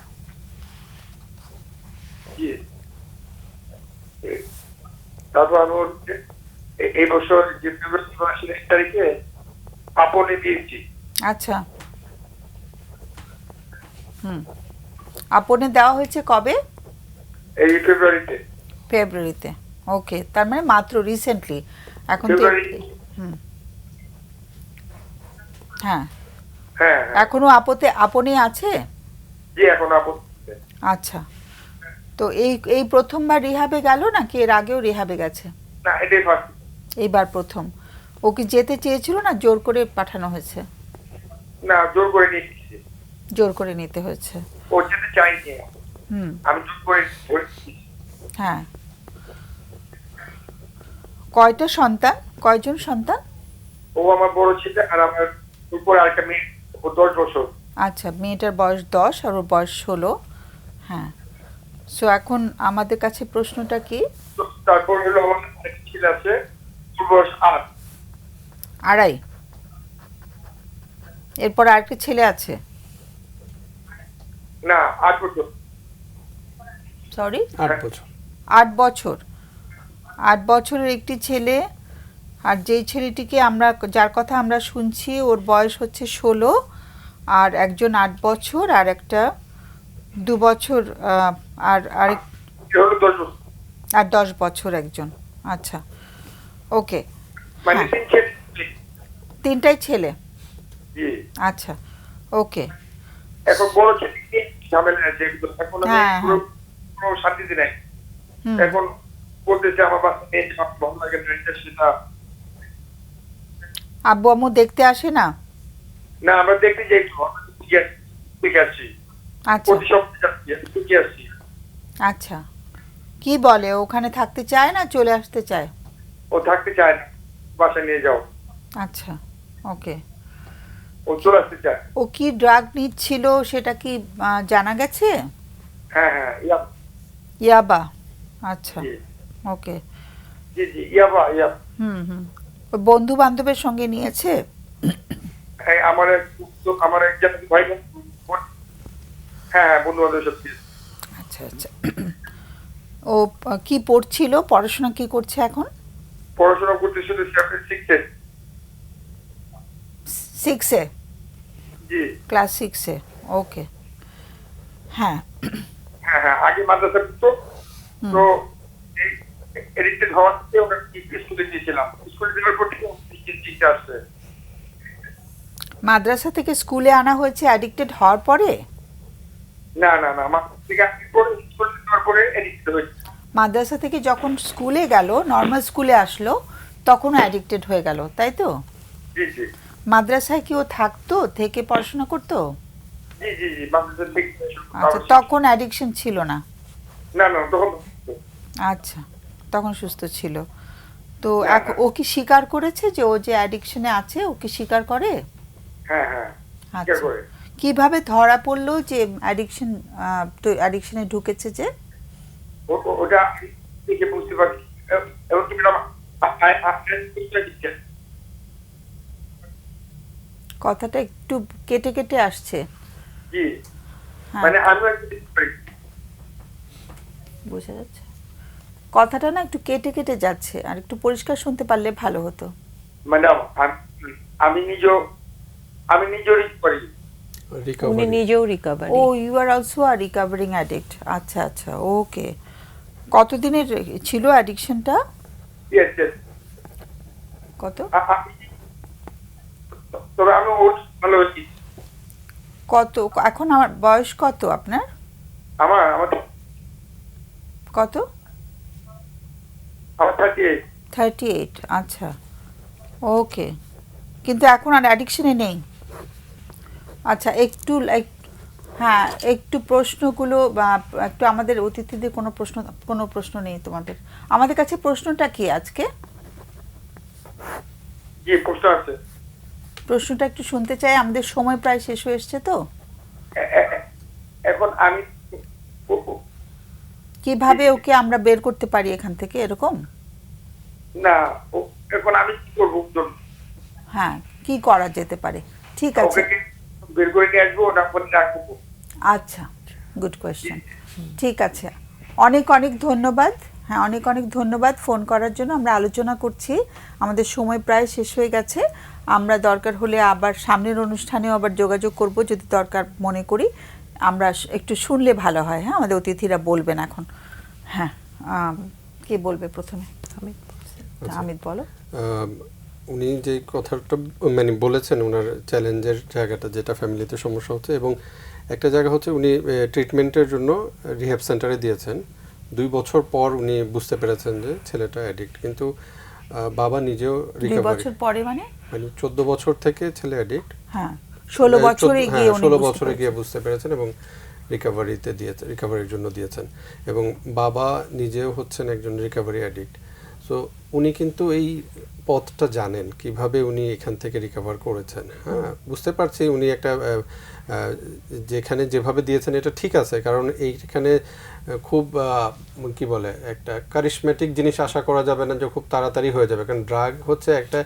আমি এই বছর যে ফেব্রুয়ারি মাসের 1 তারিখে আপনে দিয়েছি। আচ্ছা, আপনে দেওয়া হয়েছে কবে? এই ফেব্রুয়ারিতে। ওকে, তার মানে মাত্র রিসেন্টলি। এখন তো হ্যাঁ, হ্যাঁ হ্যাঁ এখনো আপনি আছে? জি এখন আপত্তি আচ্ছা, তো এই প্রথমবার রিহাবে গেল নাকি এর আগেও রিহাবে গেছে? না এটাই ফার্স্ট এইবার প্রথম। ও কি যেতে চেয়েছিল না জোর করে পাঠানো হয়েছে? না জোর করে নিয়ে এসেছি জোর করে নিতে হয়েছে। ও যেতে চাইনি হুম, আমি জোর করে বলেছি। হ্যাঁ। কয়টা সন্তান, কয়জন সন্তান? ও আমার বড় ছেলে আর আমার উপর আরেকটা মেয়ে ও 10 বছর আচ্ছা, মেয়েটার বয়স 10 আর ওর বয়স 16। হ্যাঁ, সো এখন আমাদের কাছে প্রশ্নটা কি? তো তারপর হলো আমার আরেকটা ছেলে আছে ওর বয়স 8 আড়াই। এরপর আরেকটা ছেলে আছে। না 8 বছর সরি, 8 বছর। 8 বছর। 8 বছরের একটি ছেলে, আর যেই ছেলেটিকে আমরা, যার কথা আমরা শুনছি, ওর বয়স হচ্ছে 16, আর একজন 8 বছর, আর একটা 2 বছর, আর আরেক এ হলো 10 বছর আর 10 বছর একজন। আচ্ছা, ওকে। মানে হ্যাঁ। 3 ছেলে তিনটাই ছেলে। জি আচ্ছা, ওকে। এখন বড় ছেলে কি ঝামেলা আছে এখন আমি হ্যাঁ, পুরো পুরো শান্তিতে নাই হুম, এখন বলতেছে আমার বাচ্চা মেয়ে আমার ভালো লাগে না এটা সেটা আব্বু আম্মু দেখতে আসে না? না আমরা দেখতে যাই তো ঠিক আছে আচ্ছা, প্রতি সপ্তাহে যাচ্ছি ঠিক আছে আচ্ছা। কি বলে, ওখানে থাকতে চায় না চলে আসতে চায়? ও থাকতে চায় না বাসায় নিয়ে যাও আচ্ছা, ওকে। ও চলে আসতে চায় ও কি ড্রাগ নিচ্ছিল সেটা কি জানা গেছে? হ্যাঁ হ্যাঁ ইয়াবা। আচ্ছা, জি ওকে। জি জি ইয়াবা হুম হুম। ও বন্ধু বান্ধবের সঙ্গে নিয়েছে? হ্যাঁ আমার একজন ভাই হ্যাঁ হ্যাঁ বন্ধু বান্ধব সব কিছু। আচ্ছা আচ্ছা। ও কি পড়ছিল, পড়াশোনা কি করছে এখন? পড়াশোনা করতে শুধু শিখছে 6-এ, জি ক্লাস 6-এ। ওকে, হ্যাঁ। হ্যাঁ হ্যাঁ আগে মাদ্রাসা পড়তো তো এই এডিক্টেড হওয়ার থেকে ওরা স্কুলে দিয়েছিলাম স্কুলে দেওয়ার পর থেকে চিন্তা আসছে মাদ্রাসা থেকে স্কুলে আনা হয়েছে অ্যাডিক্টেড হওয়ার পরে? না না না আমার থেকে আগে পরে স্কুলে দেওয়ার পরে এডিক্টেড হয়েছে মাদ্রাসা থেকে যখন স্কুলে গেল, নর্মাল স্কুলে আসলো, তখনও অ্যাডিক্টেড হয়ে গেল, তাই তো? জি জি মাদ্রাসায় কি ও থাকতো, থেকে পড়াশোনা করতো? জি জি জি মাদ্রাসা থেকে আচ্ছা, তখন অ্যাডিকশন ছিল না? না না তখন আচ্ছা, তখন সুস্থ ছিল। তো হ্যাঁ, ও কি স্বীকার করেছে যে ও যে অ্যাডিকশনে আছে? ও কি স্বীকার করে? হ্যাঁ হ্যাঁ কি আচ্ছা, করে কিভাবে ধরা পড়লো যে অ্যাডিকশনে ঢুকেছে যে? ওটা দেখে বুঝতে পারছি এবং কি ম্যাডাম কথাটা একটু কেটে কেটে আসছে। জি হ্যাঁ, মানে আমি একটা বোঝা যাচ্ছে। কথাটা না একটু কেটে কেটে যাচ্ছে, আর একটু পরিষ্কার শুনতে পারলে ভালো হতো। ম্যাডাম আমি নিজেরই করি উনি রিকভারি। নিজেও recovery. Oh, you are also a recovering addict. আচ্ছা আচ্ছা, ওকে। কতদিনের ছিল অ্যাডিকশনটা? ইয়েস ইয়েস কত তবে আমি ওর ভালো হচ্ছি কত এখন আমার বয়স কত আপনার? আমার কত? 38 38। আচ্ছা, ওকে। কিন্তু এখন আর অ্যাডিকশনে নেই? আচ্ছা, একটু হ্যাঁ, একটু প্রশ্নগুলো একটু আমাদের অতিথিদের কোনো প্রশ্ন নেই তোমাদের? আমাদের কাছে প্রশ্নটা কি আজকে? জি প্রশ্ন আছে প্রশ্নটা একটু শুনতে চাই, আমাদের সময় প্রায় শেষ হয়ে এসছে তো। এখন আমি কিভাবে ওকে আমরা বের করতে পারি এখান থেকে, এরকম? না এখন আমি কি করবো হ্যাঁ, কি করা যেতে পারে? ঠিক আছে, ওকে বের করে নিয়ে আসবো না ফোন রাখবো আচ্ছা, গুড কোয়েশ্চেন। ঠিক আছে, অনেক অনেক ধন্যবাদ। হ্যাঁ, অনেক অনেক ধন্যবাদ ফোন করার জন্য। আমরা আলোচনা করছি, আমাদের সময় প্রায় শেষ হয়ে গেছে। আমরা দরকার হলে আবার সামনের অনুষ্ঠানেও আবার যোগাযোগ করব যদি দরকার মনে করি। আমরা একটু শুনলে ভালো হয়। হ্যাঁ, আমাদের অতিথিরা বলবেন এখন। হ্যাঁ, কে বলবে প্রথমে? আমিত বলো। উনি যে কথাটা মানে বলেছেন ওনার চ্যালেঞ্জের জায়গাটা, যেটা ফ্যামিলিতে সমস্যা হচ্ছে, এবং একটা জায়গা হচ্ছে উনি ট্রিটমেন্টের জন্য রিহ্যাব সেন্টারে দিয়েছেন। 2 বছর পর উনি বুঝতে পেরেছেন যে ছেলেটা অ্যাডিক্ট, কিন্তু বাবা নিজেও 2 রিকভারি, বছর পরে মানে 14 বছর থেকে ছেলে অ্যাডিক্ট, হ্যাঁ 16 বছরে গিয়ে উনি 16 বুঝতে বছরে গিয়ে পেরেছেন। বুঝতে পেরেছেন এবং রিকভারির জন্য দিয়েছেন, এবং বাবা নিজেও হচ্ছেন একজন রিকভারি অ্যাডিক্ট। সো উনি কিন্তু এই পথটা জানেন কিভাবে উনি এখান থেকে রিকভার করেছেন। হ্যাঁ, বুঝতে পারছি উনি একটা যেখানে যেভাবে দিয়েছেন এটা ঠিক আছে, কারণ এইখানে খুব কি বলে একটা কারিশমেটিক জিনিস আশা করা যাবে না যে খুব তাড়াতাড়ি হয়ে যাবে, কারণ ড্রাগ হচ্ছে একটা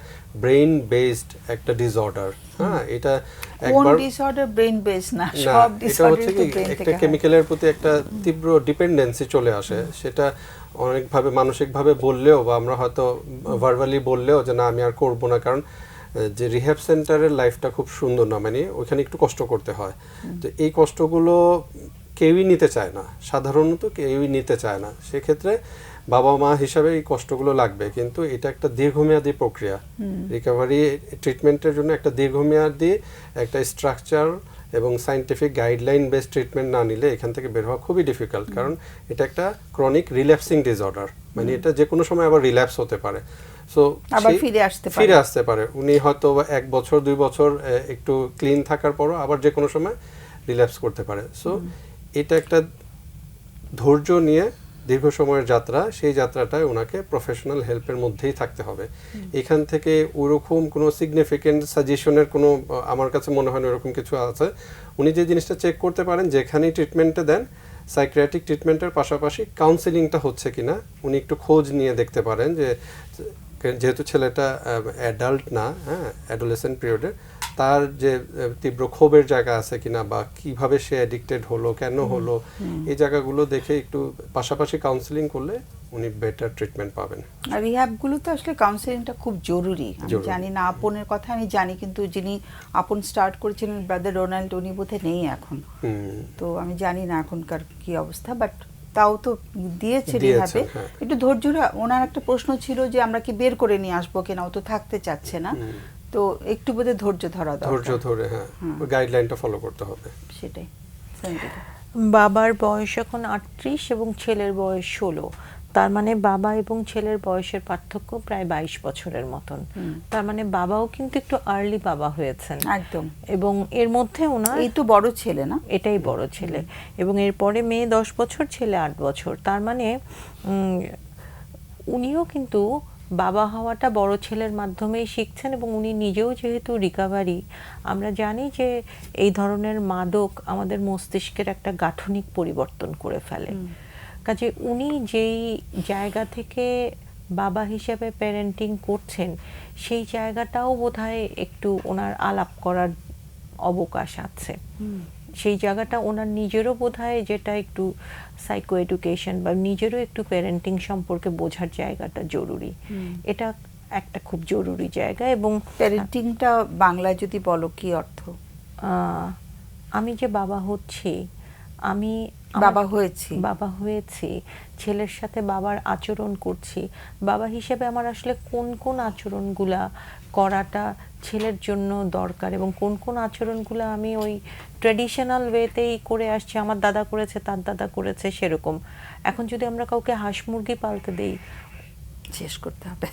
ব্রেইন বেসড একটা ডিসঅর্ডার। হ্যাঁ, এটা কোন একবার ডিসঅর্ডার ব্রেন বেস না, না, সব এটা ডিসঅর্ডার হচ্ছে তো কি ব্রেন একটা থেকে হয়। কেমিক্যালের প্রতি একটা তীব্র ডিপেন্ডেন্সি চলে আসে, সেটা অনেকভাবে মানসিকভাবে বললেও বা আমরা হয়তো ভার্বালি বললেও যে না আমি আর করব না, কারণ যে রিহ্যাব সেন্টারের লাইফটা খুব সুন্দর না, মানে ওইখানে একটু কষ্ট করতে হয়। তো এই কষ্টগুলো কেউই নিতে চায় না, সাধারণত কেউই নিতে চায় না। সেক্ষেত্রে বাবা মা হিসাবে এই কষ্টগুলো লাগবে, কিন্তু এটা একটা দীর্ঘমেয়াদী প্রক্রিয়া। রিকভারি ট্রিটমেন্টের জন্য একটা দীর্ঘমেয়াদী একটা স্ট্রাকচার এবং সায়েন্টিফিক গাইডলাইন বেসড ট্রিটমেন্ট না নিলে এখান থেকে বের হওয়া খুবই ডিফিকাল্ট, কারণ এটা একটা ক্রনিক রিল্যাপসিং ডিসঅর্ডার, মানে এটা যে কোনো সময় আবার রিল্যাপস হতে পারে। সো আবার ফিরে আসতে পারে। উনি হয়তো 1 বছর 2 বছর একটু ক্লিন থাকার পরও আবার যে কোনো সময় রিল্যাপস করতে পারে। সো এটা একটা ধৈর্য নিয়ে দীর্ঘ সময়ের যাত্রা, সেই যাত্রাটায় ওনাকে প্রফেশনাল হেল্পের মধ্যেই থাকতে হবে। এখান থেকে ওরকম কোনো সিগনিফিকেন্ট সাজেশনের কোনো আমার কাছে মনে হয় না ওরকম কিছু আছে। উনি যে জিনিসটা চেক করতে পারেন যেখানেই ট্রিটমেন্টে দেন, সাইকিয়াট্রিক ট্রিটমেন্টের পাশাপাশি কাউন্সেলিংটা হচ্ছে কিনা উনি একটু খোঁজ নিয়ে দেখতে পারেন, যে যেহেতু ছেলেটা অ্যাডাল্ট না, হ্যাঁ অ্যাডোলেসেন্ট পিরিয়ডে, তার যে তীব্র ক্ষোভের জায়গা আছে কিনা বা কিভাবে সে অ্যাডিক্টেড হলো, কেন হলো, এই জায়গাগুলো দেখে একটু পাশাপাশি কাউন্সেলিং করলে উনি বেটার ট্রিটমেন্ট পাবেন। আর রিহ্যাবগুলো তো আসলে কাউন্সেলিংটা খুব জরুরি। আমি জানি না আপনের কথা আমি জানি, কিন্তু যিনি আপন স্টার্ট করেছিলেন ব্রাদার রোনাল্ড, উনি বোধহয় নেই এখন। তো আমি জানি না এখনকার কি অবস্থা, বাট তাও তো দিয়েছে রিহ্যাবে। হ্যাঁ। একটু ধৈর্য, ওনার একটা প্রশ্ন ছিল যে আমরা কি বের করে নিয়ে আসবো কিনা, ও তো থাকতে চাচ্ছে না, তো একটু বোধহয় ধৈর্য ধরা দরকার। ধৈর্য ধরে হ্যাঁ গাইডলাইনটা ফলো করতে হবে। সেটাই। সঞ্জিতা। বাবার বয়স এখন 38 এবং ছেলের বয়স 16, তার মানে বাবা এবং ছেলের বয়সের পার্থক্য প্রায় 22 বছরের মতন। তার মানে বাবাও কিন্তু একটু আর্লি বাবা হয়েছেন একদম। এবং এর মধ্যে ওনার এই তো বড় ছেলে না, এটাই বড় ছেলে, এবং এরপরে মেয়ে 10 বছর, ছেলে 8 বছর। তার মানে উনিও কিন্তু বাবা হওয়াটা বড় ছেলের মাধ্যমেই শিখছেন, এবং উনি নিজেও যেহেতু রিকভারি, আমরা জানি যে এই ধরনের মাদক আমাদের মস্তিষ্কের একটা গাঠনিক পরিবর্তন করে ফেলে। কাজে উনি যেই জায়গা থেকে বাবা হিসেবে প্যারেন্টিং করছেন, সেই জায়গাটাও বোধহয় একটু ওনার আলাপ করার অবকাশ আছে। সেই জায়গাটা ওনার নিজেরও বোধহয়, যেটা একটু সাইকো এডুকেশন বা নিজেরও একটু প্যারেন্টিং সম্পর্কে বোঝার জায়গাটা জরুরি। এটা একটা খুব জরুরি জায়গা। এবং প্যারেন্টিংটা বাংলায় যদি বলো কি অর্থ? আমি যে বাবা হচ্ছি, আমি বাবা হয়েছি, ছেলের সাথে বাবার আচরণ করছি, বাবা হিসেবে আমার আসলে কোন কোন আচরণগুলা করাটা ছেলের জন্য দরকার, এবং কোন কোন আচরণগুলো আমি ওই ট্র্যাডিশনাল ওয়েতেই করে আসছি, আমার দাদা করেছে, তার দাদা করেছে সেরকম। এখন যদি আমরা কাউকে হাঁস মুরগি পালতে দেই, শেষ করতে হবে,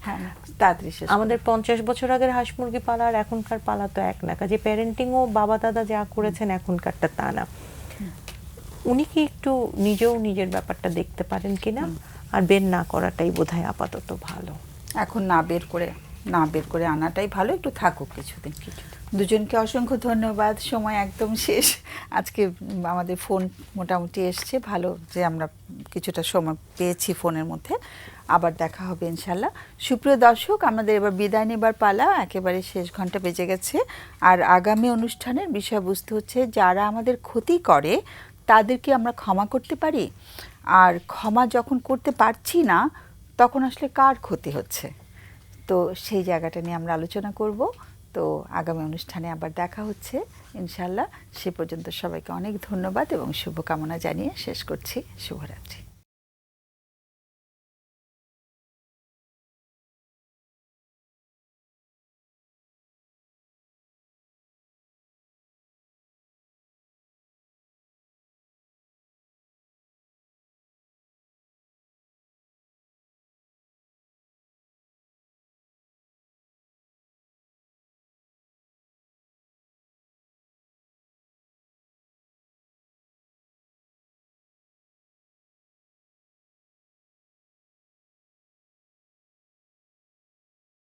হ্যাঁ তাড়াতাড়ি শেষ। আমাদের 50 বছর আগের হাঁস মুরগি পালা আর এখনকার পালা তো এক না। কাজে প্যারেন্টিংও বাবা দাদা যা করেছেন এখনকারটা তা না। উনি কি একটু নিজেও নিজের ব্যাপারটা দেখতে পারেন কিনা, আর বের না করাটাই বোধহয় আপাতত ভালো। এখন না বের করে আনাটাই ভালো, একটু থাকুক কিছুদিন। দুজনকে অসংখ্য ধন্যবাদ। সময় একদম শেষ। আজকে আমাদের ফোন মোটামুটি এসছে, ভালো যে আমরা কিছুটা সময় পেয়েছি ফোনের মধ্যে। আবার দেখা হবে ইনশাল্লাহ। সুপ্রিয় দর্শক, আমাদের এবার বিদায় নেবার পালা, একেবারে শেষ ঘন্টা বেজে গেছে। আর আগামী অনুষ্ঠানের বিষয়বস্তু হচ্ছে যারা আমাদের ক্ষতি করে তাদেরকে আমরা ক্ষমা করতে পারি, আর ক্ষমা যখন করতে পারছি না তখন আসলে কার ক্ষতি হচ্ছে, তো সেই জায়গাটা নিয়ে আমরা আলোচনা করব। তো আগামী অনুষ্ঠানে আবার দেখা হচ্ছে ইনশাল্লাহ। সে পর্যন্ত সবাইকে অনেক ধন্যবাদ এবং শুভকামনা জানিয়ে শেষ করছি। শুভরাত্রি।